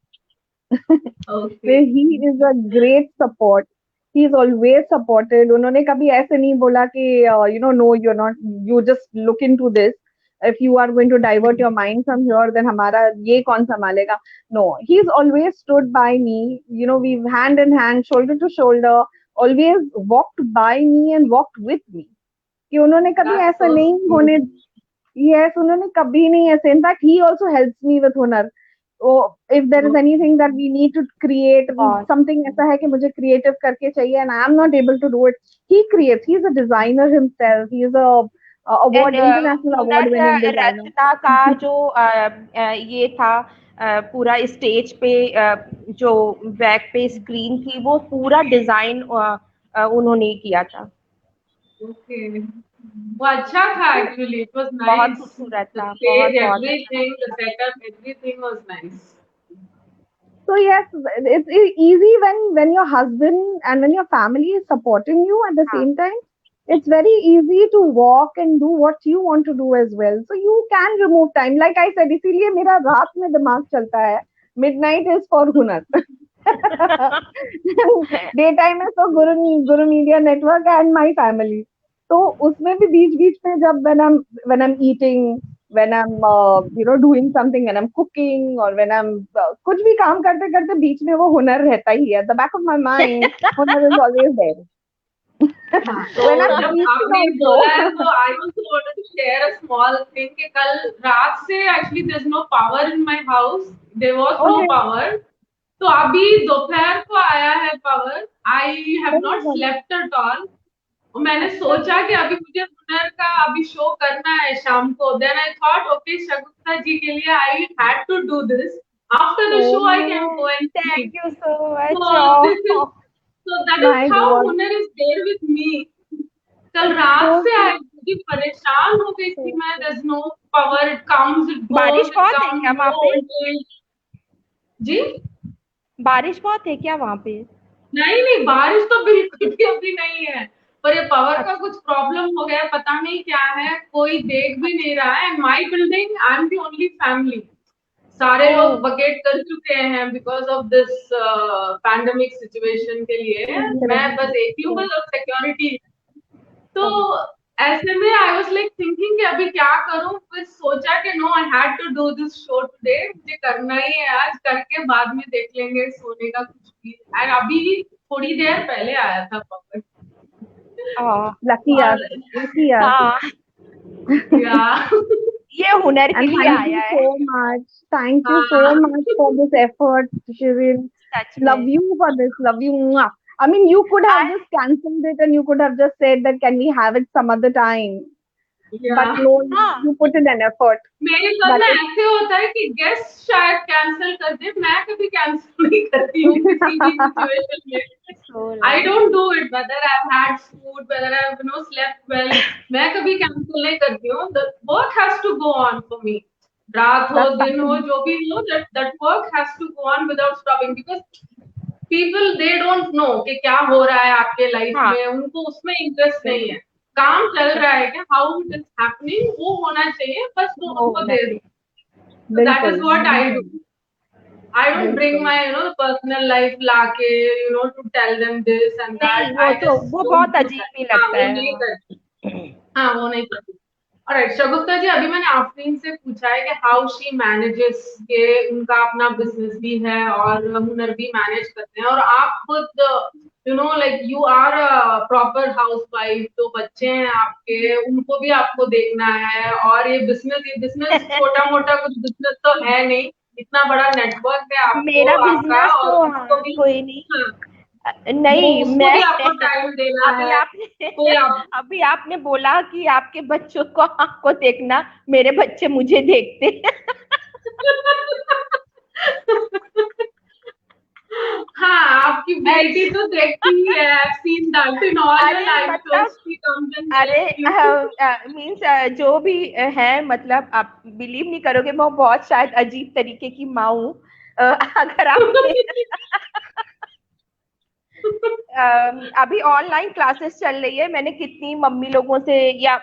Okay. Where he is a great support. He is always supported. उन्होंने कभी ऐसे नहीं बोला कि no, you're not, you just look into this. If you are going to divert your mind from here, then हमारा ये कौन संभालेगा? No, he's always stood by me. We've hand in hand, shoulder to shoulder, always walked by me and walked with me. कि उन्होंने कभी That's ऐसा so नहीं sweet. होने Yes, उन्होंने कभी नहीं ऐसे. In fact, he also helps me with हुनर. Oh, if there is anything that we need to create, और something ऐसा है कि मुझे creative करके चाहिए and I am not able to do it, he creates. He is a designer himself. He is a and award international award हुनर winning designer. रचना का जो ये था पूरा स्टेज पे जो बैक पे स्क्रीन थी वो पूरा डिजाइन उन्होंने ही किया था. Okay. वो अच्छा था actually. It was बहुत nice. खूबसूरत The था, stage, बहुत अच्छा. everything, the setup, everything was nice. So yes, it's easy when your husband and when your family is supporting you at the हाँ. same time. It's very easy to walk and do what you want to do as well. So you can remove time. Like I said, इसीलिए मेरा रात में दिमाग चलता है. Midnight is for हुनर. Daytime is for Guru Media Network and my family. तो उसमें भी बीच बीच में जब when I'm eating, when I'm doing something, when I'm cooking or when I'm कुछ भी काम करते करते बीच में वो हुनर रहता ही है. The back of my mind, हुनर is always there. हाँ, When तो I'm जब eating आपने बोला है also. तो I also wanted to share a small thing कि कल रात से actually there's no power in my house. There was no Okay. power. तो अभी दोपहर को आया है power. I have Oh not my God. slept at all. और मैंने अच्छा. सोचा कि अभी मुझे हुनर का अभी शो करना है शाम को. Then I thought, okay, शगुफ्ता जी के लिए I had to do this. After the show, I can Oh go and thank sleep. You so So much. this is so that is my how God. हुनर is there with me. कल रात So से sweet. आई मुझे परेशान हो गई थी मैं. there's no power, it comes, it बारिश goes, it बहुत है comes, क्या वहाँ low पे? voltage. जी बारिश बहुत है क्या वहाँ पे? नहीं नहीं, बारिश तो बिल्कुल भी अभी नहीं है. पर ये पावर का अच्छा. कुछ प्रॉब्लम हो गया, पता नहीं क्या है, कोई देख भी नहीं रहा है. And my building, I am the only family. सारे ओह. लोग वकेट कर चुके हैं because of this pandemic situation के लिए. मैं Correct. बस एक ही हूँ, बस सिक्योरिटी. तो करेक्ट. ऐसे में आई वाज लाइक थिंकिंग कि अभी क्या करूं. फिर सोचा कि no, I had to do this show today. मुझे करना ही है आज. करके बाद में देख लेंगे सोने का कुछ भी. एंड अभी थोड़ी देर पहले आया था पवन. हाँ. Lucky us. और Lucky us. हाँ. या ये हुनर के And लिए thank आया you है. so much. Thank you so हाँ much for this effort, Shirin. Such Love में. you for this. Love you. Mwah. I mean, you could have I just cancelled it and you could have just said that can we have it some other time. या But no, हाँ. you put in an effort. मेरे साथ That ना is ऐसे होता है कि guest शायद कैंसिल कर दे. मैं कभी कैंसिल नहीं करती हूँ किसी भी सिचुएशन में. So I nice. don't do it whether I've had food, whether I've slept well. मैं कभी cancel नहीं करती हूँ. The work has to go on for me. रात हो that's दिन हो fine. जो भी हो, that work has to go on without stopping because people they don't know कि क्या हो रहा है आपके लाइफ हाँ. में. उनको उसमें इंटरेस्ट नहीं बिल्कुल. है. काम चल रहा है क्या, हाउ इट इज हैपनिंग, वो होना चाहिए. बस वो वो उनको होना दे दो. चाहिए. So that is बिल्कुल what I do. बिल्कुल I don't bring बिल्कुल. my personal life लाके to tell them this and that. नहीं, वो I तो just वो don't बहुत do that. अजीब ही हाँ लगता वो है. नहीं हाँ. करती. हाँ वो नहीं करती. ऑलराइट शगुफ्ता जी, अभी मैंने आफरीन से पूछा है कि हाउ शी मैनेजेस, के उनका अपना बिजनेस भी है और हुनर भी मैनेज करते हैं, और आप खुद you know like you are a proper house wife, तो बच्चे हैं आपके, उनको भी आपको देखना है, और ये बिजनेस छोटा मोटा कुछ बिजनेस तो है नहीं, इतना बड़ा नेटवर्क है आपको, मेरा आपका, बिजनेस और तो उसको हाँ भी, कोई नहीं। हाँ, वो नहीं उसको मैं भी आपको टाइम देना अभी है, आपने तो आप अभी आपने बोला कि आपके बच्चों को आपको देखना, मेरे बच्चे मुझे देखते हैं। हाँ, आपकी बेटी तो देखती ही है, I've seen that in all your अरे live shows, मतलब she comes and अरे helps you. मीन्स जो भी है, मतलब आप बिलीव नहीं करोगे, मैं बहुत शायद अजीब तरीके की माँ हूँ। अगर आपने अभी ऑनलाइन क्लासेस चल रही है, मैंने कितनी मम्मी लोगों से, या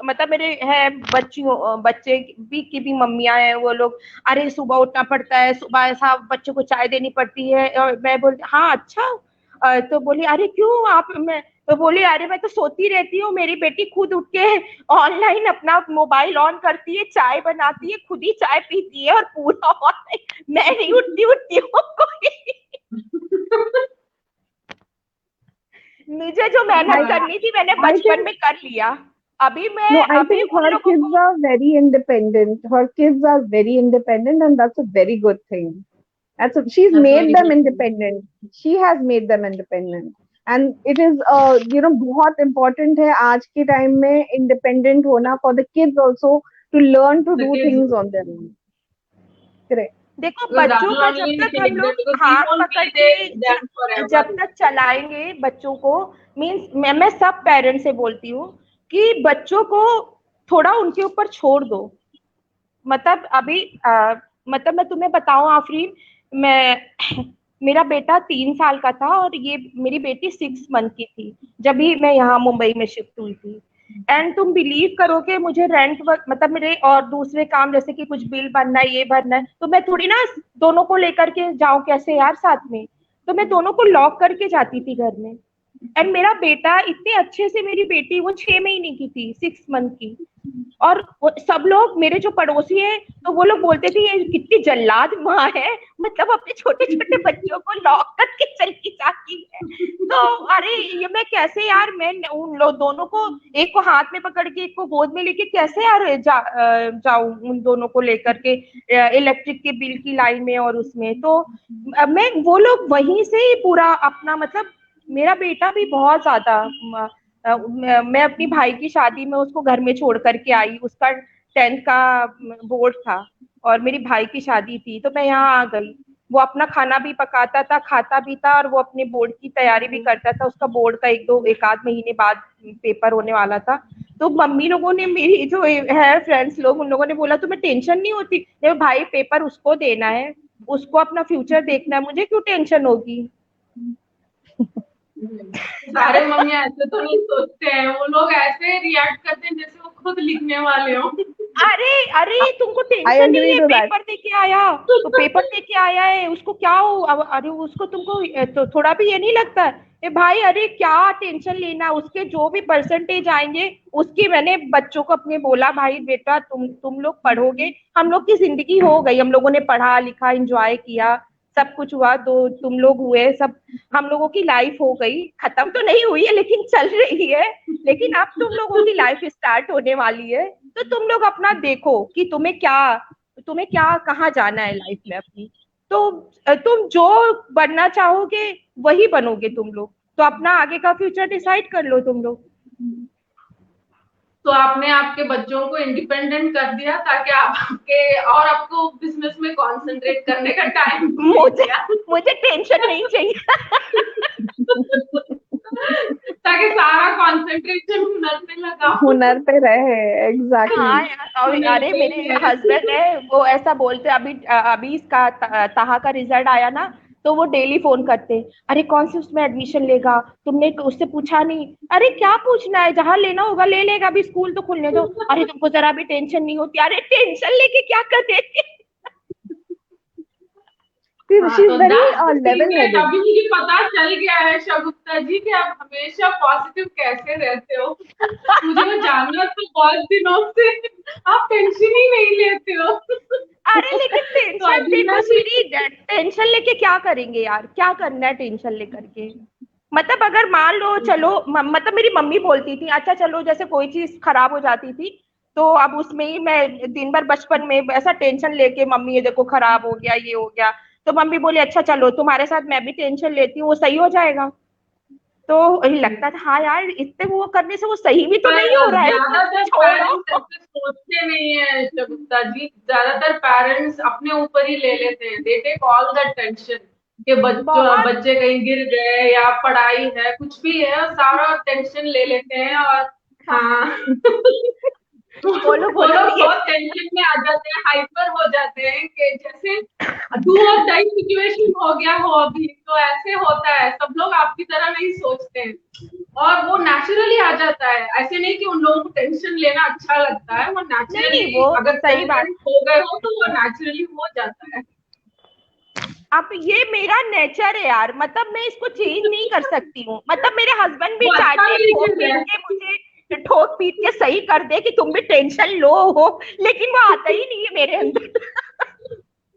मतलब मेरे है बच्चियों बच्चे भी की भी मम्मियां हैं, वो लोग, अरे सुबह उठना पड़ता है, सुबह ऐसा बच्चों को चाय देनी पड़ती है, और मैं बोलती हाँ अच्छा। तो बोली अरे क्यों आप, मैं तो बोली अरे मैं तो सोती रहती हूँ, मेरी बेटी खुद उठ के ऑनलाइन अपना मोबाइल ऑन करती है, चाय बनाती है, खुद ही चाय पीती है, और पूरा ऑनलाइन, मैं नहीं उठती उठती हूँ कोई। मुझे जो मेहनत I करनी थी मैंने I बचपन think में कर लिया। अभी मैं no, I अभी think उन her लोगों kids को, are very independent. Her kids are very independent, and that's a very good thing. She's That's made very them good. independent. She has made them independent, and it is बहुत important है आज के time में independent होना for the kids also to learn to The do kids, things on their own. Correct. देखो because that बच्चों will का जब only तक हम shape them, लोग because we हाथ won't पकड़ be के them forever. जब तक चलाएंगे बच्चों को, मीन्स मैं सब पेरेंट्स से बोलती हूँ कि बच्चों को थोड़ा उनके ऊपर छोड़ दो। मतलब अभी मतलब मैं तुम्हें बताऊं आफरीन, मैं मेरा बेटा 3 साल का था और ये मेरी बेटी 6 मंथ की थी जब भी मैं यहाँ मुंबई में शिफ्ट हुई थी। एंड तुम बिलीव करोगे, मुझे रेंट मतलब मेरे और दूसरे काम जैसे कि कुछ बिल भरना है, ये भरना है, तो मैं थोड़ी ना दोनों को लेकर के जाऊं कैसे यार साथ में, तो मैं दोनों को लॉक करके जाती थी घर में। एंड मेरा बेटा इतने अच्छे से, मेरी बेटी वो 6 महीने की थी, 6 मंथ की, और सब लोग मेरे जो पड़ोसी हैं तो वो लोग बोलते थे ये कितनी जल्लाद माँ है, मतलब अपने छोटे छोटे बच्चों को लॉक करके चली जाती है। तो अरे ये मैं कैसे यार, मैं उन लोग दोनों को, एक को हाथ में पकड़ के एक को गोद में लेके कैसे यार जाऊं उन दोनों को लेकर के इलेक्ट्रिक के बिल की लाइन में और उसमें, तो मैं वो लोग वहीं से ही पूरा अपना, मतलब मेरा बेटा भी बहुत ज्यादा मैं अपनी भाई की शादी में उसको घर में छोड़ करके आई, उसका 10th का बोर्ड था और मेरी भाई की शादी थी, तो मैं यहाँ आ गई। वो अपना खाना भी पकाता था, खाता भी था, और वो अपने बोर्ड की तैयारी भी करता था। उसका बोर्ड का एक आध महीने बाद पेपर होने वाला था। तो मम्मी लोगों ने, मेरी जो है फ्रेंड्स लोग, उन लोगों ने बोला तुम्हें टेंशन नहीं होती? भाई पेपर उसको देना है, उसको अपना फ्यूचर देखना है, मुझे क्यों टेंशन होगी। सारे मम्मियां ऐसे तो नहीं सोचते हैं, वो लोग ऐसे रिएक्ट करते हैं जैसे वो खुद लिखने वाले हो। अरे अरे तुमको I टेंशन नहीं agree है, to that. पेपर दे के आया तो पेपर दे के आया है, उसको क्या हो अरे उसको तुमको तो थोड़ा भी ये नहीं लगता है? ए भाई अरे क्या टेंशन लेना, उसके जो भी परसेंटेज आएंगे उसकी, मैंने बच्चों को अपने बोला भाई बेटा तुम लोग पढ़ोगे, हम लोग की जिंदगी हो गई, हम लोगों ने पढ़ा लिखा एंजॉय किया, सब कुछ हुआ, तो तुम लोग हुए सब, हम लोगों की लाइफ हो गई, खत्म तो नहीं हुई है लेकिन चल रही है, लेकिन अब तुम लोगों की लाइफ स्टार्ट होने वाली है। तो तुम लोग अपना देखो कि तुम्हें क्या कहाँ जाना है लाइफ में अपनी, तो तुम जो बनना चाहोगे वही बनोगे तुम लोग, तो अपना आगे का फ्यूचर डिसाइड कर लो तुम लोग। तो आपने आपके बच्चों को इंडिपेंडेंट कर दिया ताकि आपके और आपको बिजनेस में कंसंट्रेट करने का टाइम मिल मुझे गया। मुझे टेंशन नहीं चाहिए। ताकि सारा कंसंट्रेशन हुनर पे लगा हो। हुनर पे रहे, exactly. हाँ यार, हुनर अरे पे मेरे ही है। हस्बैंड है वो ऐसा बोलते, अभी अभी इसका ताहा का रिजल्ट आया ना, तो वो डेली फोन करते, अरे कौन से उसमें एडमिशन लेगा, तुमने उससे पूछा नहीं? अरे क्या पूछना है, जहां लेना होगा ले लेगा, अभी स्कूल तो खुलने दो। अरे तुमको जरा भी टेंशन नहीं होती? अरे टेंशन लेके क्या कर देती। she's तो very that's the level secret. headed. अभी मुझे पता चल गया है शगुफ्ता जी कि आप हमेशा पॉजिटिव कैसे रहते हो। मुझे वो जानना तो बहुत दिनों से, आप टेंशन ही नहीं लेते हो। अरे लेकिन तो टेंशन अभी देखो मैं सीरी, टेंशन लेके क्या करेंगे यार, क्या करना है टेंशन लेकर के। मतलब अगर मान लो चलो मतलब मेरी मम्मी बोलती थी अच्छा चलो जैसे कोई चीज खराब हो जाती थी तो अब उसमें ही मैं दिन भर बचपन में ऐसा टेंशन लेके मम्मी ये देखो खराब हो गया ये हो गया, तो मम्मी बोली अच्छा चलो तुम्हारे साथ मैं भी टेंशन लेती हूँ वो सही हो जाएगा। तो वही लगता था हाँ यार इतने वो करने से वो सही भी तो पर नहीं हो रहा है ज्यादातर छोड़ो। पेरेंट्स ऐसे सोचते नहीं है शगुफ्ता जी। ज्यादातर पेरेंट्स अपने ऊपर ही ले लेते हैं, they take all that tension कि बहुत बच्चे कहीं गिर गए या पढ़ाई है कुछ भी है, सारा टेंशन ले लेते हैं। और हाँ बोलो वो बोलो लोग ये। बहुत टेंशन में आ जाते हैं, हाइपर हो जाते हैं कि जैसे डू और डाई सिचुएशन हो गया हो अभी। तो ऐसे होता है, सब लोग आपकी तरह नहीं सोचते हैं और वो नेचुरली आ जाता है। ऐसे नहीं कि उन लोगों को टेंशन लेना अच्छा लगता है, वो नहीं नहीं नेचुरली वो अगर सही बात। पेरेंट्स हो गए हो तो वो नेचुरली हो जाता है। अब ये मेरा नेचर है यार, मतलब मैं इसको चेंज नहीं कर सकती हूँ। मतलब मेरे हस्बैंड भी वो अच्छा चाहते हैं ठोक नेचर पीट है। के मुझे ठोक पीट के सही कर दे कि तुम भी टेंशन लो हो, लेकिन वो आता ही नहीं है मेरे अंदर।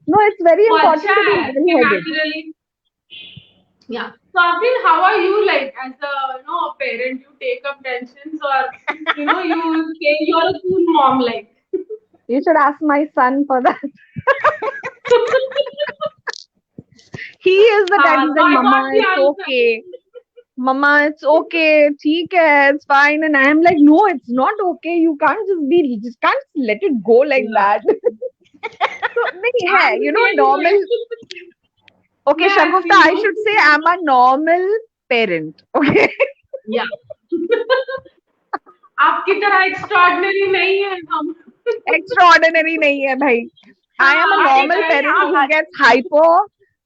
No, it's very वो important अच्छा to be है level कि headed. Naturally. Yeah. So Afrin, how are you like as a parent? You take up tensions or you say you're a cool mom like. You should ask my son for that. He is the type हाँ, who's so like, I Mama, got the it's answer. okay. Mama, it's okay. ठीक है, it's fine. And I am like, no, it's not okay. You just can't let it go like that. So, नहीं है, I'm the same normal. way. Okay, मैं Shagufta, ऐसी I हूँ। should say I'm a normal parent. Okay. Yeah. आपकी तरह extraordinary नहीं है हम। Extraordinary नहीं है भाई. I am a हाँ, अरे normal नहीं parent who यार। gets hyper,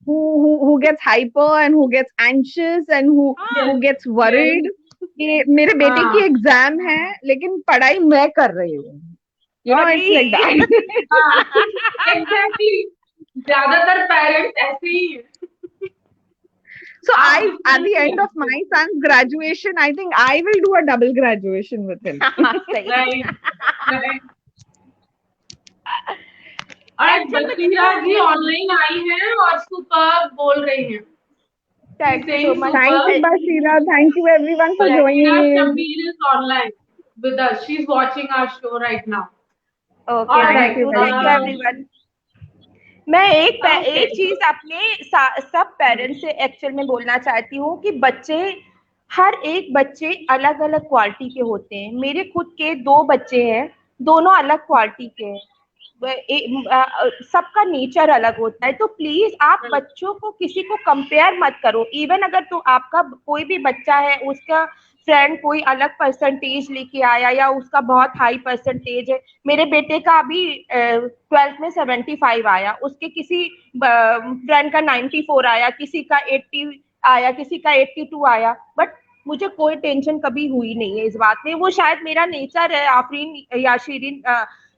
who gets hyper and who gets anxious and who gets worried. कि मेरे बेटे की एग्जाम है लेकिन पढ़ाई मैं कर रही हूँ. It's like that. हाँ, एग्जैक्टली। ज्यादातर पेरेंट्स ऐसे ही हैं। So at the end of my son's graduation, I think I will do a double graduation with him. सही। Right, right. और एक्चुअल में बसीरा देखो जी ऑनलाइन आई हैं और सुपर बोल रही हैं। Thank you so much. Thank you, Basira. Thank you, everyone, for Basira joining. Shabir is online with us. She's watching our show right now. Okay All Thank right. you, thank you everyone. Everyone. मैं एक Okay. चीज अपने सब parents से actual में बोलना चाहती हूँ कि बच्चे, हर एक बच्चे अलग अलग क्वालिटी के होते हैं। मेरे खुद के 2 बच्चे हैं, दोनों अलग क्वालिटी के हैं। सबका नेचर अलग होता है, तो प्लीज आप बच्चों को किसी को कंपेयर मत करो। इवन अगर तो आपका कोई भी बच्चा है, उसका फ्रेंड कोई अलग परसेंटेज लेके आया या उसका बहुत हाई परसेंटेज है, मेरे बेटे का अभी 12th में 75 आया, उसके किसी फ्रेंड का 94 आया, किसी का 80 आया, किसी का 82 आया, बट मुझे कोई टेंशन कभी हुई नहीं है इस बात में। वो शायद मेरा नेचर है आफरीन या शीरीन,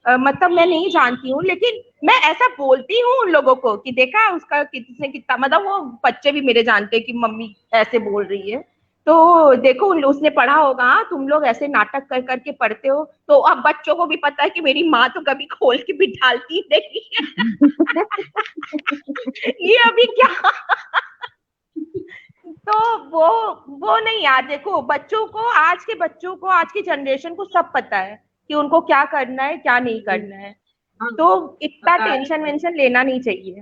मतलब मैं नहीं जानती हूँ, लेकिन मैं ऐसा बोलती हूँ उन लोगों को कि देखा उसका कितने कितना, मतलब वो बच्चे भी मेरे जानते हैं कि मम्मी ऐसे बोल रही है, तो देखो उसने पढ़ा होगा, हाँ तुम लोग ऐसे नाटक कर करके पढ़ते हो। तो अब बच्चों को भी पता है कि मेरी माँ तो कभी खोल के भी डालती नहीं है। ये अभी क्या। तो वो नहीं यार, देखो बच्चों को, आज के बच्चों को, आज की जनरेशन को सब पता है कि उनको क्या करना है क्या नहीं करना है, तो इतना टेंशन वेंशन लेना नहीं चाहिए।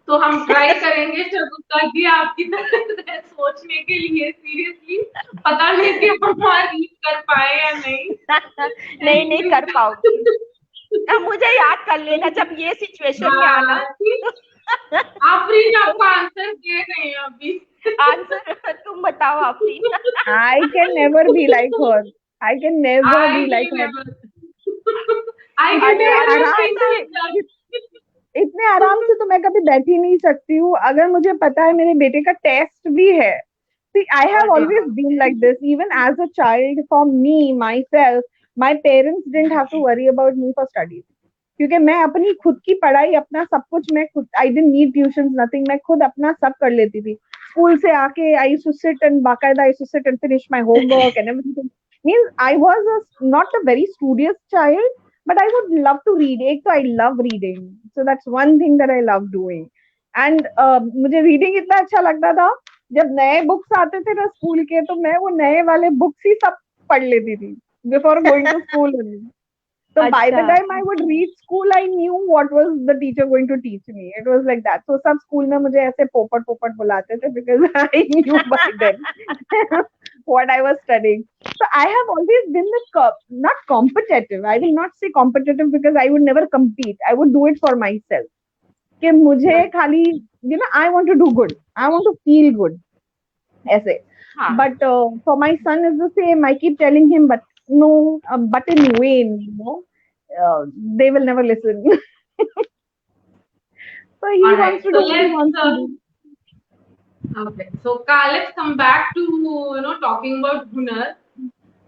तो हम ट्राई करेंगे शगुफ्ता जी आपकी तरह सोचने के लिए। सीरियसली पता नहीं कि हम रीच कर पाए या नहीं। नहीं कर पाओगी। मुझे याद कर लेना जब ये सिचुएशन में आना। आफरीन आपका आंसर दे रहे हैं अभी। आंसर तुम बताओ Afreen. I can never be like her. I can never be like her. I can इतने never आराम think से like that. इतने आराम से तो मैं कभी बैठ ही नहीं सकती हूँ अगर मुझे पता है मेरे बेटे का टेस्ट भी है. See, I have always been like this. Even as a child, for me, myself, my parents didn't have to worry about me for studies. क्योंकि मैं अपनी खुद की पढ़ाई अपना सब कुछ मैं खुद, I didn't need tuition nothing, मैं खुद अपना सब कर लेती थी। स्कूल से आके I used to sit and बाकायदा I used to sit and finish my homework and everything. Means I was not a very studious child, but I would love to read. एक तो I love reading, so that's one thing that I love doing. And मुझे reading इतना अच्छा लगता था, जब नए books आते थे ना स्कूल के, तो मैं वो नए वाले बुक्स ही सब पढ़ लेती थी before going to school. So by the time I would reach school, I knew what was the teacher going to teach me. It was like that. So सब school में मुझे ऐसे पोपट पोपट बुलाते थे because I knew by then what I was studying. So I have always been not competitive. I will not say competitive because I would never compete. I would do it for myself. कि मुझे खाली I want to do good. I want to feel good. ऐसे. But for my son is the same. I keep telling him, but no, but in vain, they will never listen. So he All right. wants to do what he wants to do. Okay, so let's come back to talking about Hunar.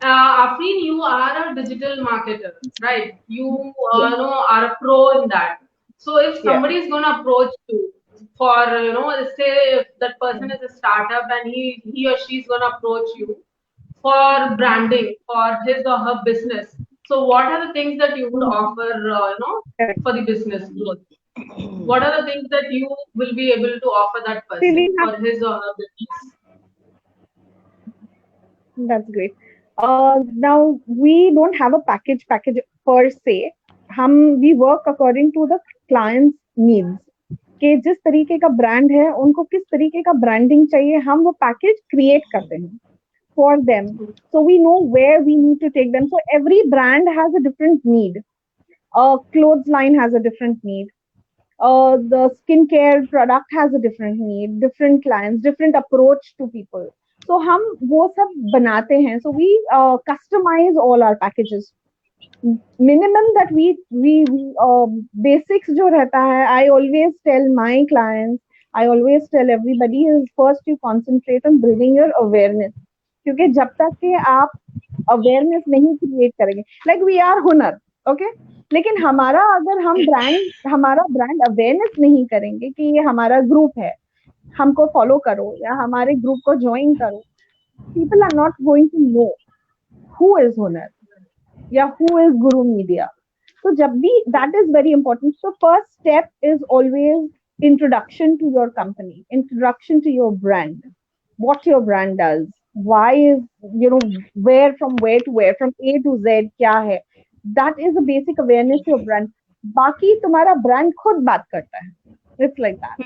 Afreen, you are a digital marketer, right? You are a pro in that. So if somebody is going to approach you for let's say if that person is a startup and he or she is going to approach you for branding for his or her business. So what are the things that you would offer for the business growth? What are the things that you will be able to offer that person for his or her business? That's great. Now we don't have a package per se. We work according to the client's needs. कि जिस तरीके का brand है उनको किस तरीके का branding चाहिए, हम वो पैकेज क्रिएट करते हैं for them. So we know where we need to take them. So every brand has a different need. A clothes line has a different need. The skincare product has a different need, different clients, different approach to people. So हम वो सब बनाते हैं. So we customize all our packages. Minimum that we basics जो रहता है, I always tell my clients, I always tell everybody is first you concentrate on building your awareness. क्योंकि जब तक कि आप अवेयरनेस नहीं क्रिएट करेंगे, लाइक वी आर हुनर, ओके, लेकिन हमारा ब्रांड अवेयरनेस नहीं करेंगे कि ये हमारा ग्रुप है, हमको फॉलो करो या हमारे ग्रुप को ज्वाइन करो, people are not going to know who is Hunar या हु इज गुरु मीडिया. तो जब भी that is very important. So first step is always introduction to your company, introduction to your brand, what your brand does, why is where from A to Z क्या है, that is the basic awareness of your brand. बाकी तुम्हारा brand खुद बात करता है. It's like that.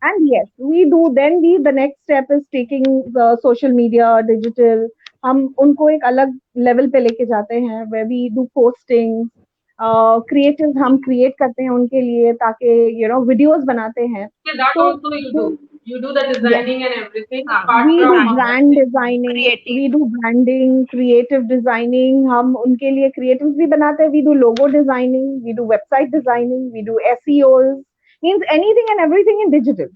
And yes, we do. Then the next step is taking the social media, digital. हम उनको एक अलग लेवल पे लेके जाते हैं where we do postings, creative हम क्रिएट करते हैं उनके लिए ताकि वीडियोस बनाते हैं. That also you do the designing and everything. We do brand designing, we do branding, creative designing. हम उनके लिए creatives भी बनाते हैं. We do logo designing, we do website designing, we do SEOs. Means anything and everything in digital.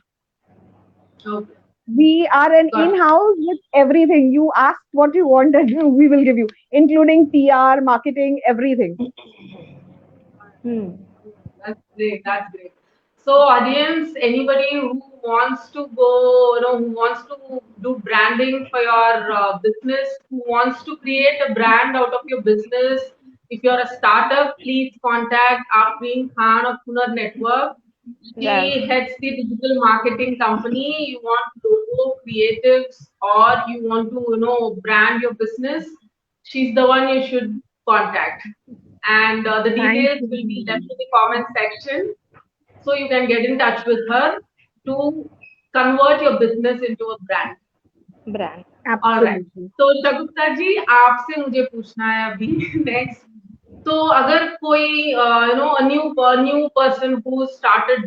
Okay. We are an in-house with everything. You ask what you want and we will give you, including PR, marketing, everything. That's great. That's great. So, audience, anybody who wants to go, who wants to do branding for your business, who wants to create a brand out of your business, if you're a startup, please contact Afreen Khan of Hunar Network. He heads the digital marketing company. You want logo creatives or you want to, brand your business, she's the one you should contact. And the details will be left in the comment section. So you can get in touch with her to convert your business into a brand. All right. So शगुफ्ता जी, आपसे मुझे पूछना है अभी next. तो अगर कोई a new person who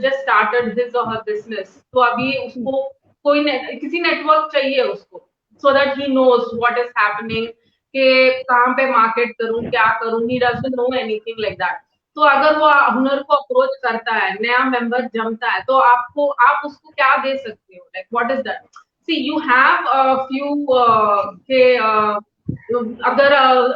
just started his or her business, तो अभी उसको किसी नेटवर्क चाहिए उसको, so that he knows what is happening, कि कहाँ पे मार्केट करूँ, क्या करूँ, he doesn't know anything like that. तो अगर वो हुनर को अप्रोच करता है, नया मेंबर जमता है, तो आप उसको क्या दे सकते हो, like what is that? See, you have a few अगर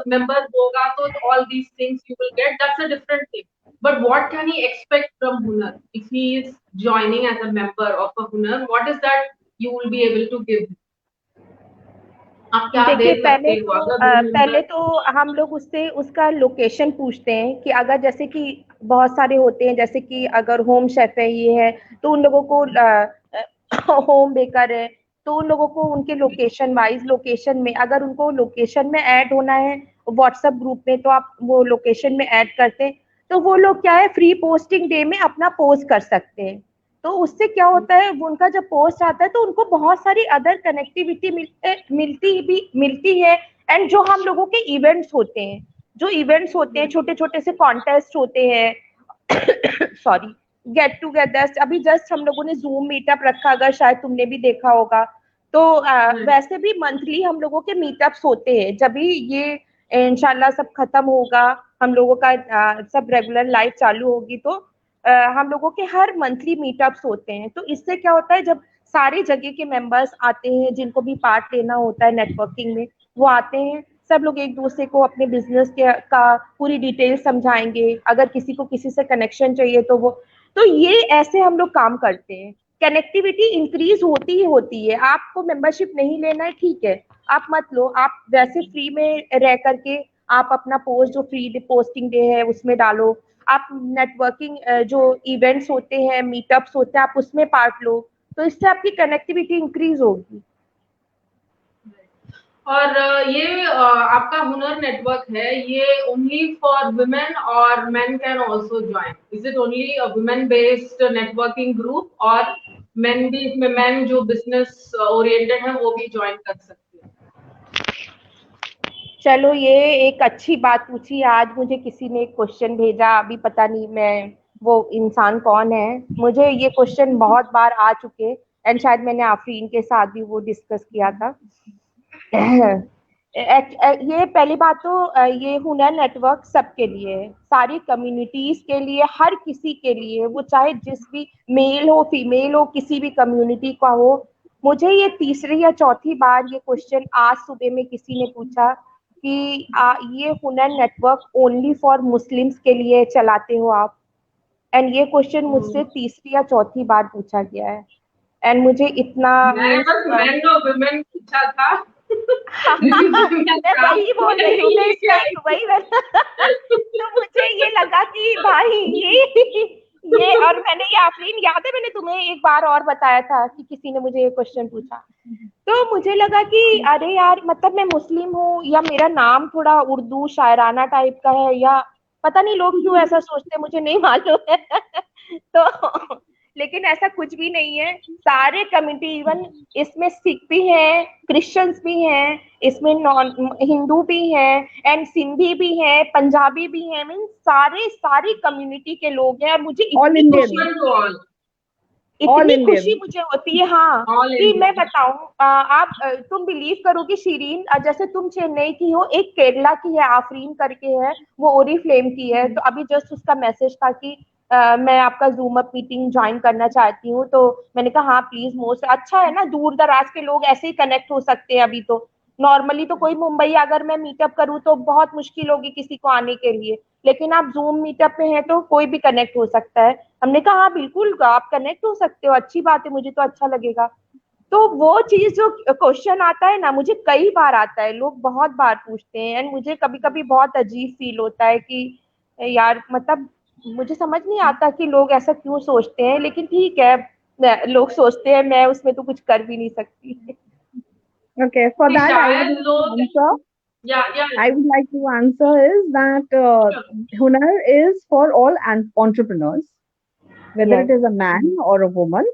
मेंबर होगा तो all these things you will get. That's a different thing. But what can he expect from Hunar if he is joining as a member of a Hunar? What is that you will be able to give? आप क्या दे देखिए सकते हो अगर वो पहले member? तो हम लोग उससे उसका लोकेशन पूछते हैं कि अगर जैसे कि बहुत सारे होते हैं, जैसे कि अगर होम शेफ है ये है, तो उन लोगों को होम बेकर है, तो उन लोगों को उनके लोकेशन वाइज लोकेशन में अगर उनको लोकेशन में ऐड होना है व्हाट्सएप ग्रुप में, तो आप वो लोकेशन में ऐड करते हैं, तो वो लोग क्या है फ्री पोस्टिंग डे में अपना पोस्ट कर सकते हैं। तो उससे क्या होता है, वो उनका जब पोस्ट आता है तो उनको बहुत सारी अदर कनेक्टिविटी मिलती है। एंड जो हम लोगों के इवेंट्स होते हैं, छोटे छोटे से कॉन्टेस्ट होते हैं, सॉरी, गेट टूगेदर्स, अभी जस्ट हम लोगों ने जूम मीटअप रखा, अगर शायद तुमने भी देखा होगा, तो वैसे भी मंथली हम लोगों के मीटअप्स होते हैं। जब भी ये इंशाल्लाह सब खत्म होगा, हम लोगों का सब रेगुलर लाइफ चालू होगी, तो हम लोगों के हर मंथली मीटअप्स होते हैं। तो इससे क्या होता है, जब सारी जगह के मेंबर्स आते हैं जिनको भी पार्ट लेना होता है नेटवर्किंग में, वो आते हैं, सब लोग एक दूसरे को अपने बिजनेस के का पूरी डिटेल समझाएंगे, अगर किसी को किसी से कनेक्शन चाहिए तो वो, तो ये ऐसे हम लोग काम करते हैं। कनेक्टिविटी इंक्रीज होती ही होती है। आपको मेंबरशिप नहीं लेना है, ठीक है, आप मत लो, आप वैसे फ्री में रह करके आप अपना पोस्ट जो फ्री पोस्टिंग डे है उसमें डालो, आप नेटवर्किंग जो इवेंट्स होते हैं, मीटअप्स होते हैं, आप उसमें पार्ट लो, तो इससे आपकी कनेक्टिविटी इंक्रीज होगी। और ये आपका हुनर नेटवर्क है, ये ओनली फॉर वुमेन और main can also join? Is it only a women based networking group, और मेन भी इसमें, मेन जो बिजनेस ओरिएंटेड है वो भी ज्वाइन कर सकते हैं? चलो, ये एक अच्छी बात पूछी। आज मुझे किसी ने एक क्वेश्चन भेजा, अभी पता नहीं मैं वो इंसान कौन है, मुझे ये क्वेश्चन बहुत बार आ चुके, एंड शायद मैंने आफरीन के साथ भी वो डिस्कस किया था। ये पहली बात तो ये हुनर नेटवर्क सबके लिए है, सारी कम्युनिटीज के लिए, हर किसी के लिए, वो चाहे जिस भी मेल हो फीमेल हो, किसी भी कम्युनिटी का हो। मुझे ये तीसरी या चौथी बार ये क्वेश्चन आज सुबह में किसी ने पूछा कि ये हुनर नेटवर्क ओनली फॉर मुस्लिम्स के लिए चलाते हो आप? एंड ये क्वेश्चन मुझसे तीसरी या चौथी बार पूछा गया है, एंड मुझे इतना मैंने बस मेन और वुमेन पूछा था। मैं वही बोल रही हूँ, वही तो मुझे ये लगा कि भाई ये और मैंने ये आफरीन, याद है मैंने तुम्हें एक बार और बताया था कि किसी ने मुझे ये क्वेश्चन पूछा, तो मुझे लगा कि अरे यार, मतलब मैं मुस्लिम हूँ या मेरा नाम थोड़ा उर्दू शायराना टाइप का है, या पता नहीं लोग क्यों ऐसा सोचते हैं, मुझे नहीं मालूम है। तो लेकिन ऐसा कुछ भी नहीं है, सारे कम्युनिटी, इवन इसमें सिख भी हैं, क्रिश्चियंस भी हैं, इसमें नॉन हिंदू भी हैं, एंड सिंधी भी हैं, पंजाबी भी हैं, मीन सारी कम्युनिटी के लोग हैं। और मुझे इतनी खुशी मुझे होती है, हाँ, कि मैं बताऊं, आप तुम बिलीव करोगे शिरीन, जैसे तुम चेन्नई की हो, एक केरला की है आफरीन करके है, वो ओरी फ्लेम की है, तो अभी जस्ट उसका मैसेज था कि मैं आपका जूम अप मीटिंग ज्वाइन करना चाहती हूँ, तो मैंने कहा हाँ प्लीज, मोस्ट अच्छा है ना, दूर दराज के लोग ऐसे ही कनेक्ट हो सकते हैं। अभी तो नॉर्मली तो कोई मुंबई अगर मैं मीटअप करूँ तो बहुत मुश्किल होगी किसी को आने के लिए, लेकिन आप जूम मीटअप में हैं तो कोई भी कनेक्ट हो सकता है। हमने कहा हाँ बिल्कुल, आप कनेक्ट हो सकते हो, अच्छी बात है, मुझे तो अच्छा लगेगा। तो वो चीज जो क्वेश्चन आता है ना, मुझे कई बार आता है, लोग बहुत बार पूछते हैं, एंड मुझे कभी कभी बहुत अजीब फील होता है कि यार, मतलब मुझे समझ नहीं आता कि लोग ऐसा क्यों सोचते हैं, लेकिन ठीक है, लोग सोचते हैं, मैं उसमें तो कुछ कर भी नहीं सकती। Okay, for that I would like to answer is that Hunar is for all entrepreneurs, whether Yes. it is a man or a woman,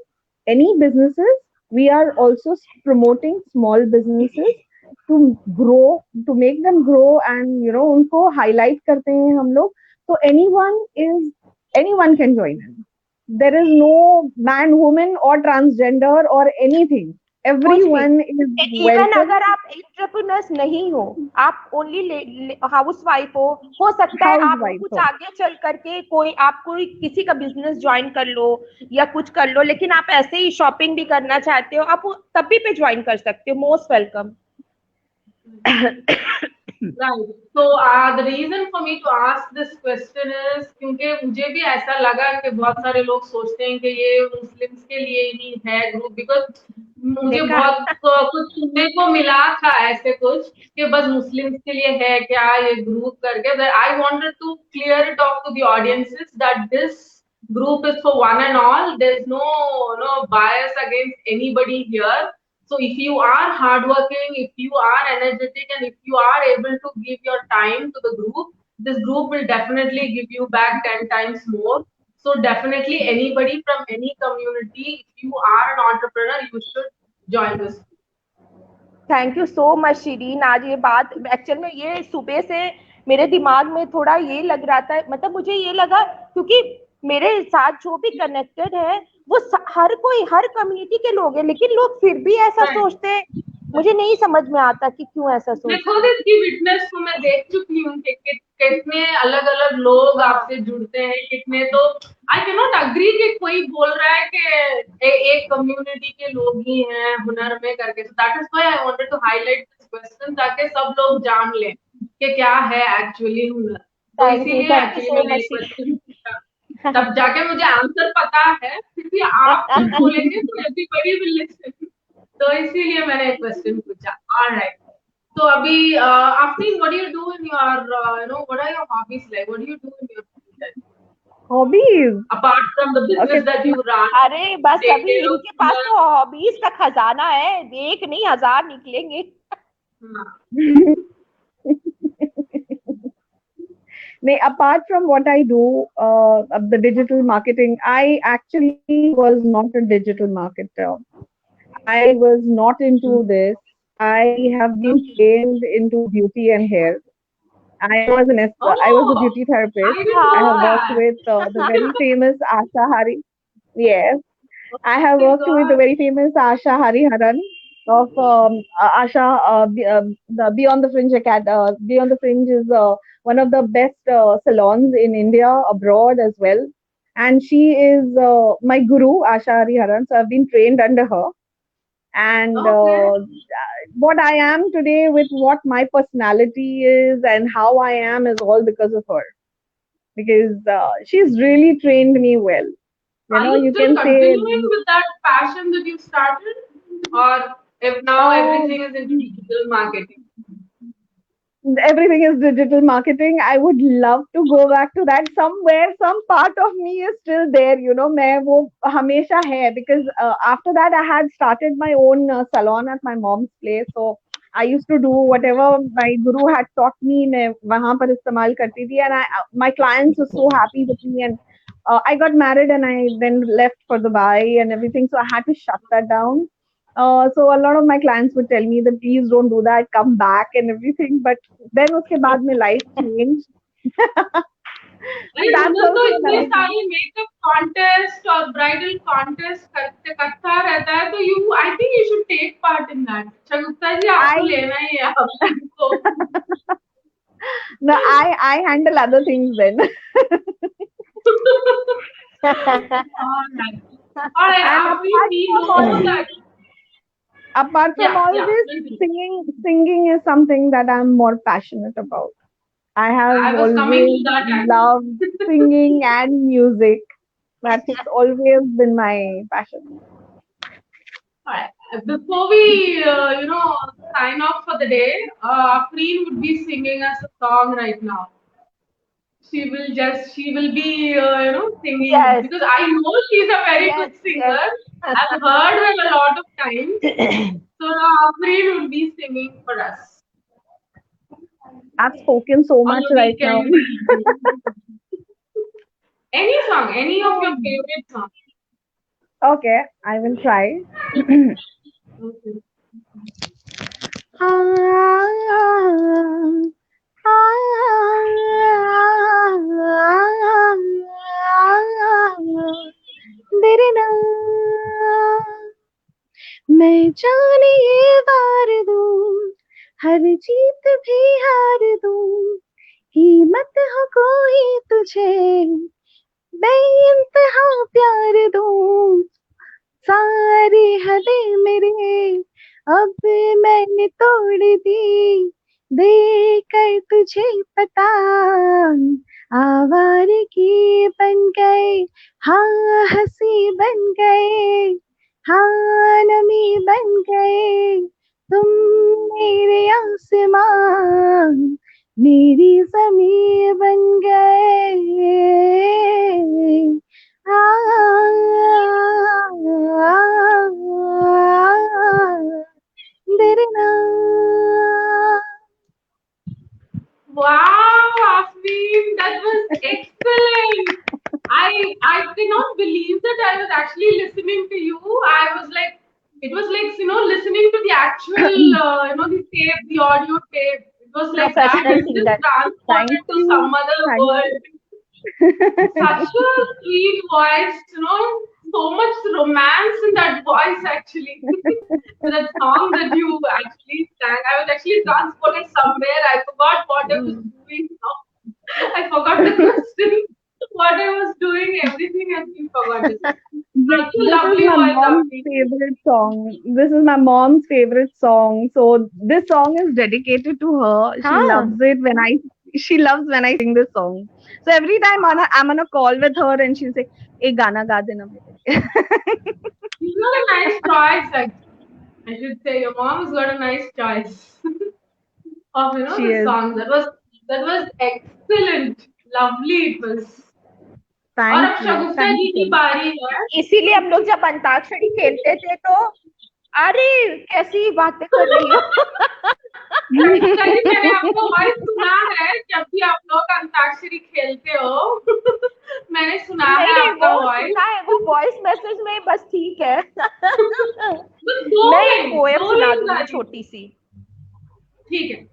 any businesses. We are also promoting small businesses to grow, to make them grow, and उनको highlight करते हैं हम लोग. So anyone can join in. There is no man, woman, or transgender or anything. Everyone is even welcome. अगर आप entrepreneurs नहीं हो, आप ओनली हाउस वाइफ हो सकता है आप कुछ आगे चल करके कोई किसी का बिजनेस ज्वाइन कर लो या कुछ कर लो, लेकिन आप ऐसे ही शॉपिंग भी करना चाहते हो, आप तभी पे ज्वाइन कर सकते हो, most welcome. Right. So the reason for me to ask this question is क्योंकि मुझे भी ऐसा लगा कि बहुत सारे लोग सोचते हैं कि ये मुस्लिम्स के लिए ही है ग्रुप, बिकॉज मुझे देखा बहुत कुछ सुनने को मिला था ऐसे कुछ कि बस मुस्लिम्स के लिए है क्या ये ग्रुप करके. I wanted to clear it off to the audiences that this group is for one and all. There's no bias against anybody here. So if you are hardworking, if you are energetic, and if you are able to give your time to the group, this group will definitely give you back 10 times more. So definitely anybody from any community, if you are an entrepreneur, you should join this. Thank you so much Shirin. आज ये बात actual में ये सुबह से मेरे दिमाग में थोड़ा ये लग रहा था, मतलब मुझे ये लगा क्योंकि मेरे साथ जो भी कनेक्टेड है वो हर कोई हर कम्युनिटी के लोग हैं, लेकिन लोग फिर भी ऐसा सोचते हैं. मुझे नहीं समझ में आता कि क्यों ऐसा सोचते मैं खुद इसकी विटनेस हूँ, मैं देख चुकी हूँ कि कितने अलग अलग लोग आपसे जुड़ते हैं, कितने तो आई कैन नॉट अग्री कि कोई बोल रहा है कि एक कम्युनिटी के लोग ही हैं हुनर में करके. So that is why I wanted to highlight this question ताकि सब लोग जान लें कि क्या है एक्चुअली हुनर. तो इसीलिए एक्चुअली मैंने एक क्वेश्चन पूछा, तब जाके मुझे आंसर पता है, क्योंकि आप कुछ बोलेंगे तो एवरीबॉडी विल लिसन. तो इसीलिए मैंने एक क्वेश्चन पूछा. ऑलराइट. So अभी Afreen, what do you do in your what are your hobbies like? What do you do in your free time? Hobbies. Apart from the business that you run. अरे बस अभी इनके पास तो hobbies का खजाना है, एक नहीं 1000 निकलेंगे. Apart from what I do, the digital marketing, I actually was not a digital marketer. I was not into this. I have been trained into beauty and hair. I was a beauty therapist. I have worked with the very famous Asha Hari. Yes, I have worked with the very famous Asha Hariharan of Asha. The Beyond the Fringe Academy. Beyond the Fringe is one of the best salons in India, abroad as well. And she is my guru, Asha Hariharan. So I've been trained under her. And what I am today, with what my personality is and how I am, is all because of her. Because she's really trained me well. You can continuing with that passion that you started, or if now everything is into digital marketing? Everything is digital marketing. I would love to go back to that. Somewhere, some part of me is still there. मैं वो हमेशा है, because after that I had started my own salon at my mom's place. So I used to do whatever my guru had taught me. मैं वहाँ पर इस्तेमाल करती थी, and my clients were so happy with me. And I got married, and I then left for Dubai and everything. So I had to shut that down. So a lot of my clients would tell me that please don't do that, come back and everything. But then उसके बाद में life changed. That's also इतने सारी makeup contest और bridal contest करता रहता है, तो I think you should take part in that. Gupta ji, आपको लेना ही है आपको. No, I handle other things then. All right. We know that. Apart from all this, singing is something that I'm more passionate about. I have always loved singing and music. That's always been my passion. All right. Before we, sign off for the day, Afreen would be singing us a song right now. She will be, singing, because I know she's a very good singer. I've heard her a lot of times. So Afreen would be singing for us. I've spoken so much right now. Any song, any of your favorite songs. Okay, I will try. Okay. मैं जाने ये वार दूं, हर जीत भी हार दूं, कीमत हो कोई तुझे बेइंतहा प्यार दूं, सारी हदें मेरे अब मैंने तोड़ दी, देकर तुझे पता आवारगी बन गए, हाँ हंसी बन गए, हाँ नमी बन गए, तुम मेरे आसमान मेरी जमी बन गए। आ, देना। Wow, Afreen, that was excellent. I cannot believe that I was actually listening to you. I was like, it was like listening to the actual the tape, the audio tape. It was like that. Professional You just singer. Thank transported to you. some other Thank world. Such a sweet voice, so much romance in that voice actually. That song that you actually sang, I was actually transported somewhere. I forgot what I was doing now. I forgot the question, what I was doing, everything has been forgotten. Such a This is lovely my voice, mom's Afi. favorite song. This is my mom's favorite song. So this song is dedicated to her. She हाँ, loves it when she loves when I sing this song. So every time I'm on a call with her and she'll say, "एक गाना गा देना मेरे लिए." You got a nice choice, actually. I should say your mom's got a nice choice of She the is. song. That was excellent, lovely. It was. और Thank अब you. Shagufta Thank ji you की so much. बारी है. इसीलिए हम लोग जब अंताक्षरी खेलते थे तो अरे कैसी बातें कर रही हो। शगुफ्ता जी, मैंने आपका वॉइस सुना है जब भी आप लोग अंताक्षरी खेलते हो. मैंने सुना नहीं है नहीं, आपका वो वॉइस. सुना है, वो वॉइस मैसेज में बस ठीक है। बस दो मैं एक लाइन पोएम दो सुना लाइन गा दूंगी दी. छोटी सी। ठीक है.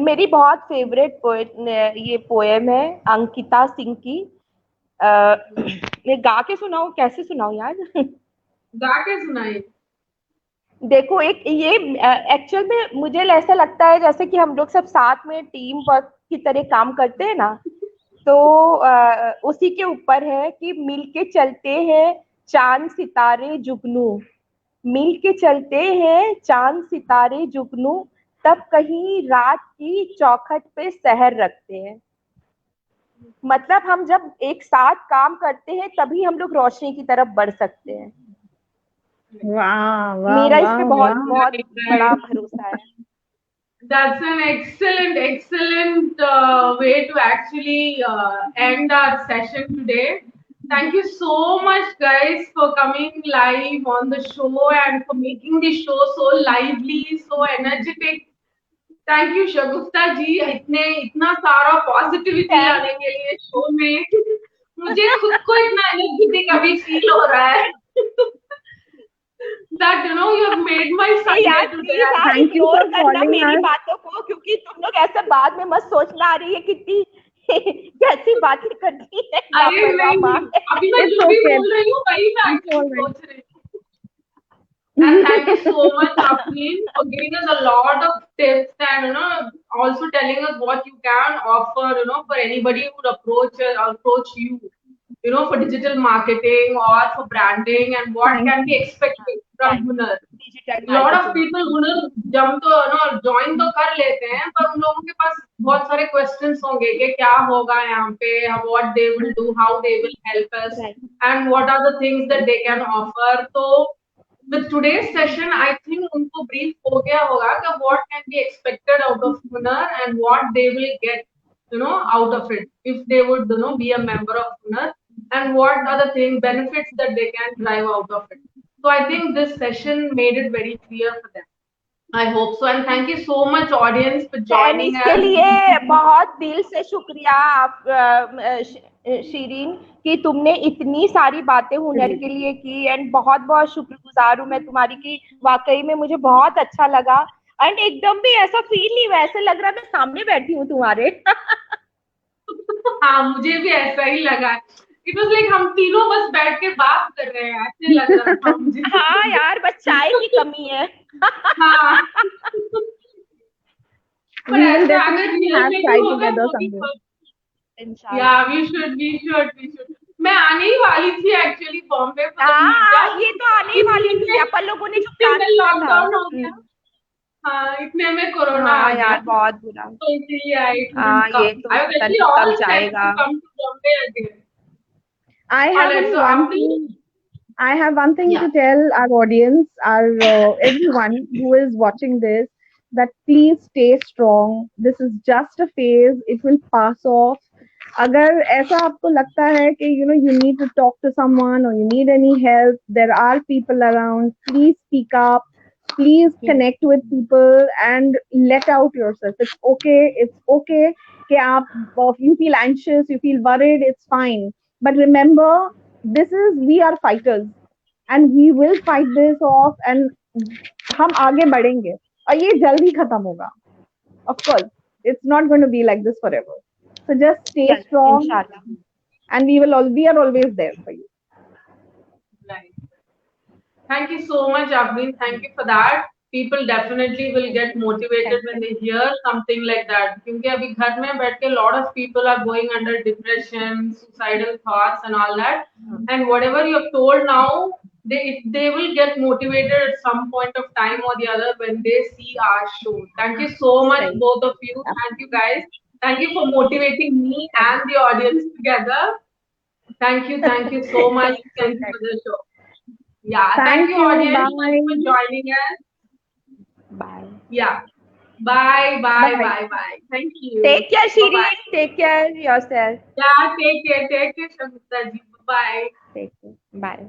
मेरी बहुत फेवरेट पोएट ये पोएम है अंकिता सिंह की। मैं गा के सुनाऊं, कैसे सुनाऊं यार। गा के सुनाइए. देखो, एक ये एक्चुअल में मुझे ऐसा लगता है जैसे कि हम लोग सब साथ में टीम वर्क की तरह काम करते हैं ना, तो उसी के ऊपर है कि मिल के चलते हैं चांद सितारे जुगनू, मिल के चलते हैं चांद सितारे जुगनू, तब कहीं रात की चौखट पे सहर रखते हैं। मतलब हम जब एक साथ काम करते हैं तभी हम लोग रोशनी की तरफ बढ़ सकते हैं। Wow, wow, मेरा इस पे wow, बहुत wow. बहुत Right, बड़ा right. भरोसा है। That's an excellent way to actually end our session today. Thank you so much, guys, for coming live on the show and for making the show so lively, so energetic. Thank you Shagufta ji, इतना सारा positivity thank लाने के लिए show में. मुझे खुद को इतना एनर्जेटिक अभी फील हो रहा है. that you have made my यार Sunday today. प्लीज आप Thank you इग्नोर for करना calling मेरी us. बातों को, क्योंकि तुम लोग ऐसे बाद में मत सोचना, आ रही है कितनी कैसी बातें करती है अरे लापरवाह नहीं, माँ। अभी मैं It's जो भी okay. बोल रही हूँ वही मैं It's एक्चुअली all right. सोच रही हूँ. And thank you so much, Afreen, for giving us a lot of tips and also telling us what you can offer, for anybody who would approach you, for digital marketing or for branding and what Thank can be you. expected from Hunar. Digital Lot of marketing. people Hunar jump तो join तो कर लेते हैं, पर उन लोगों के पास बहुत सारे questions होंगे कि क्या होगा यहाँ पे, what they will do, how they will help us, and what are the things that they can offer. तो with today's session, I think उनको brief हो गया होगा कि what can be expected out of Hunar and what they will get, out of it if they would, be a member of Hunar, and what are the things, benefits that they can drive out of it. So I think this session made it very clear for them. I hope so, and thank you so much, audience, for and joining इसके us. लिए बहुत दिल से शुक्रिया आप शीरीन कि तुमने इतनी सारी बातें हुनर के लिए की, एंड बहुत बहुत शुक्रगुजार हूँ मैं तुम्हारी कि वाकई में मुझे बहुत अच्छा लगा। एंड एकदम भी ऐसा फील नहीं हुआ, ऐसे लग रहा है मैं सामने बैठी हूँ तुम्हारे। हाँ, मुझे भी ऐसा ही लगा. इट वाज लाइक हम तीनों बस बैठ के बात कर रहे हैं, ऐसे लग रहा था मुझे. हाँ यार, बस चाय की कमी है। हाँ. पर We will ऐसा अगर definitely रियल have में chai भी होगा together तो भी someday. इंशाल्लाह। या we should. मैं आने ही वाली थी एक्चुअली बॉम्बे फॉर द हाँ, मीटअप. ये तो आने ही वाली थी, अपन लोगों ने जो प्लान फिर किया था। लॉकडाउन हो गया. हाँ, इतने में कोरोना आ हाँ गया, यार बहुत बुरा। तो इसीलिए I हाँ couldn't ये come. तो I was पता actually नहीं कब all set जाएगा। to come to Bombay again. I All have right, only so one Avni, thing. I have one thing yeah, to tell our audience, our everyone who is watching this, that please stay strong. This is just a phase. It will pass off. अगर ऐसा आपको लगता है कि you need to talk to someone or you need any help, there are people around. Please speak up. Please connect with people and let out yourself. It's okay. It's okay कि आप you feel anxious, you feel worried. It's fine. But remember, this is we are fighters and we will fight this off and हम आगे बढ़ेंगे और ये जल्दी खत्म होगा. Of course, it's not going to be like this forever. So just stay yes strong इंशाल्लाह। and we are always there for you. right. Thank you so much, Avni. Thank you for that. People definitely will get motivated when they hear something like that. क्योंकि अभी घर में बैठ के lot of people are going under depression, suicidal thoughts, and all that. And whatever you have told now, they will get motivated at some point of time or the other when they see our show. Thank you so much, सही. both of you. Thank you, guys. Thank you for motivating me and the audience together. Thank you so much. Thank you for the show. Yeah, thank Thank you, you. audience. Thank you for Bye. joining us. Bye. Yeah. Bye, bye, Bye. bye, bye. Thank you. Take care Bye bye. Shirin, take care yourself. Yeah, take care, Shamita ji. Bye. Take care, bye.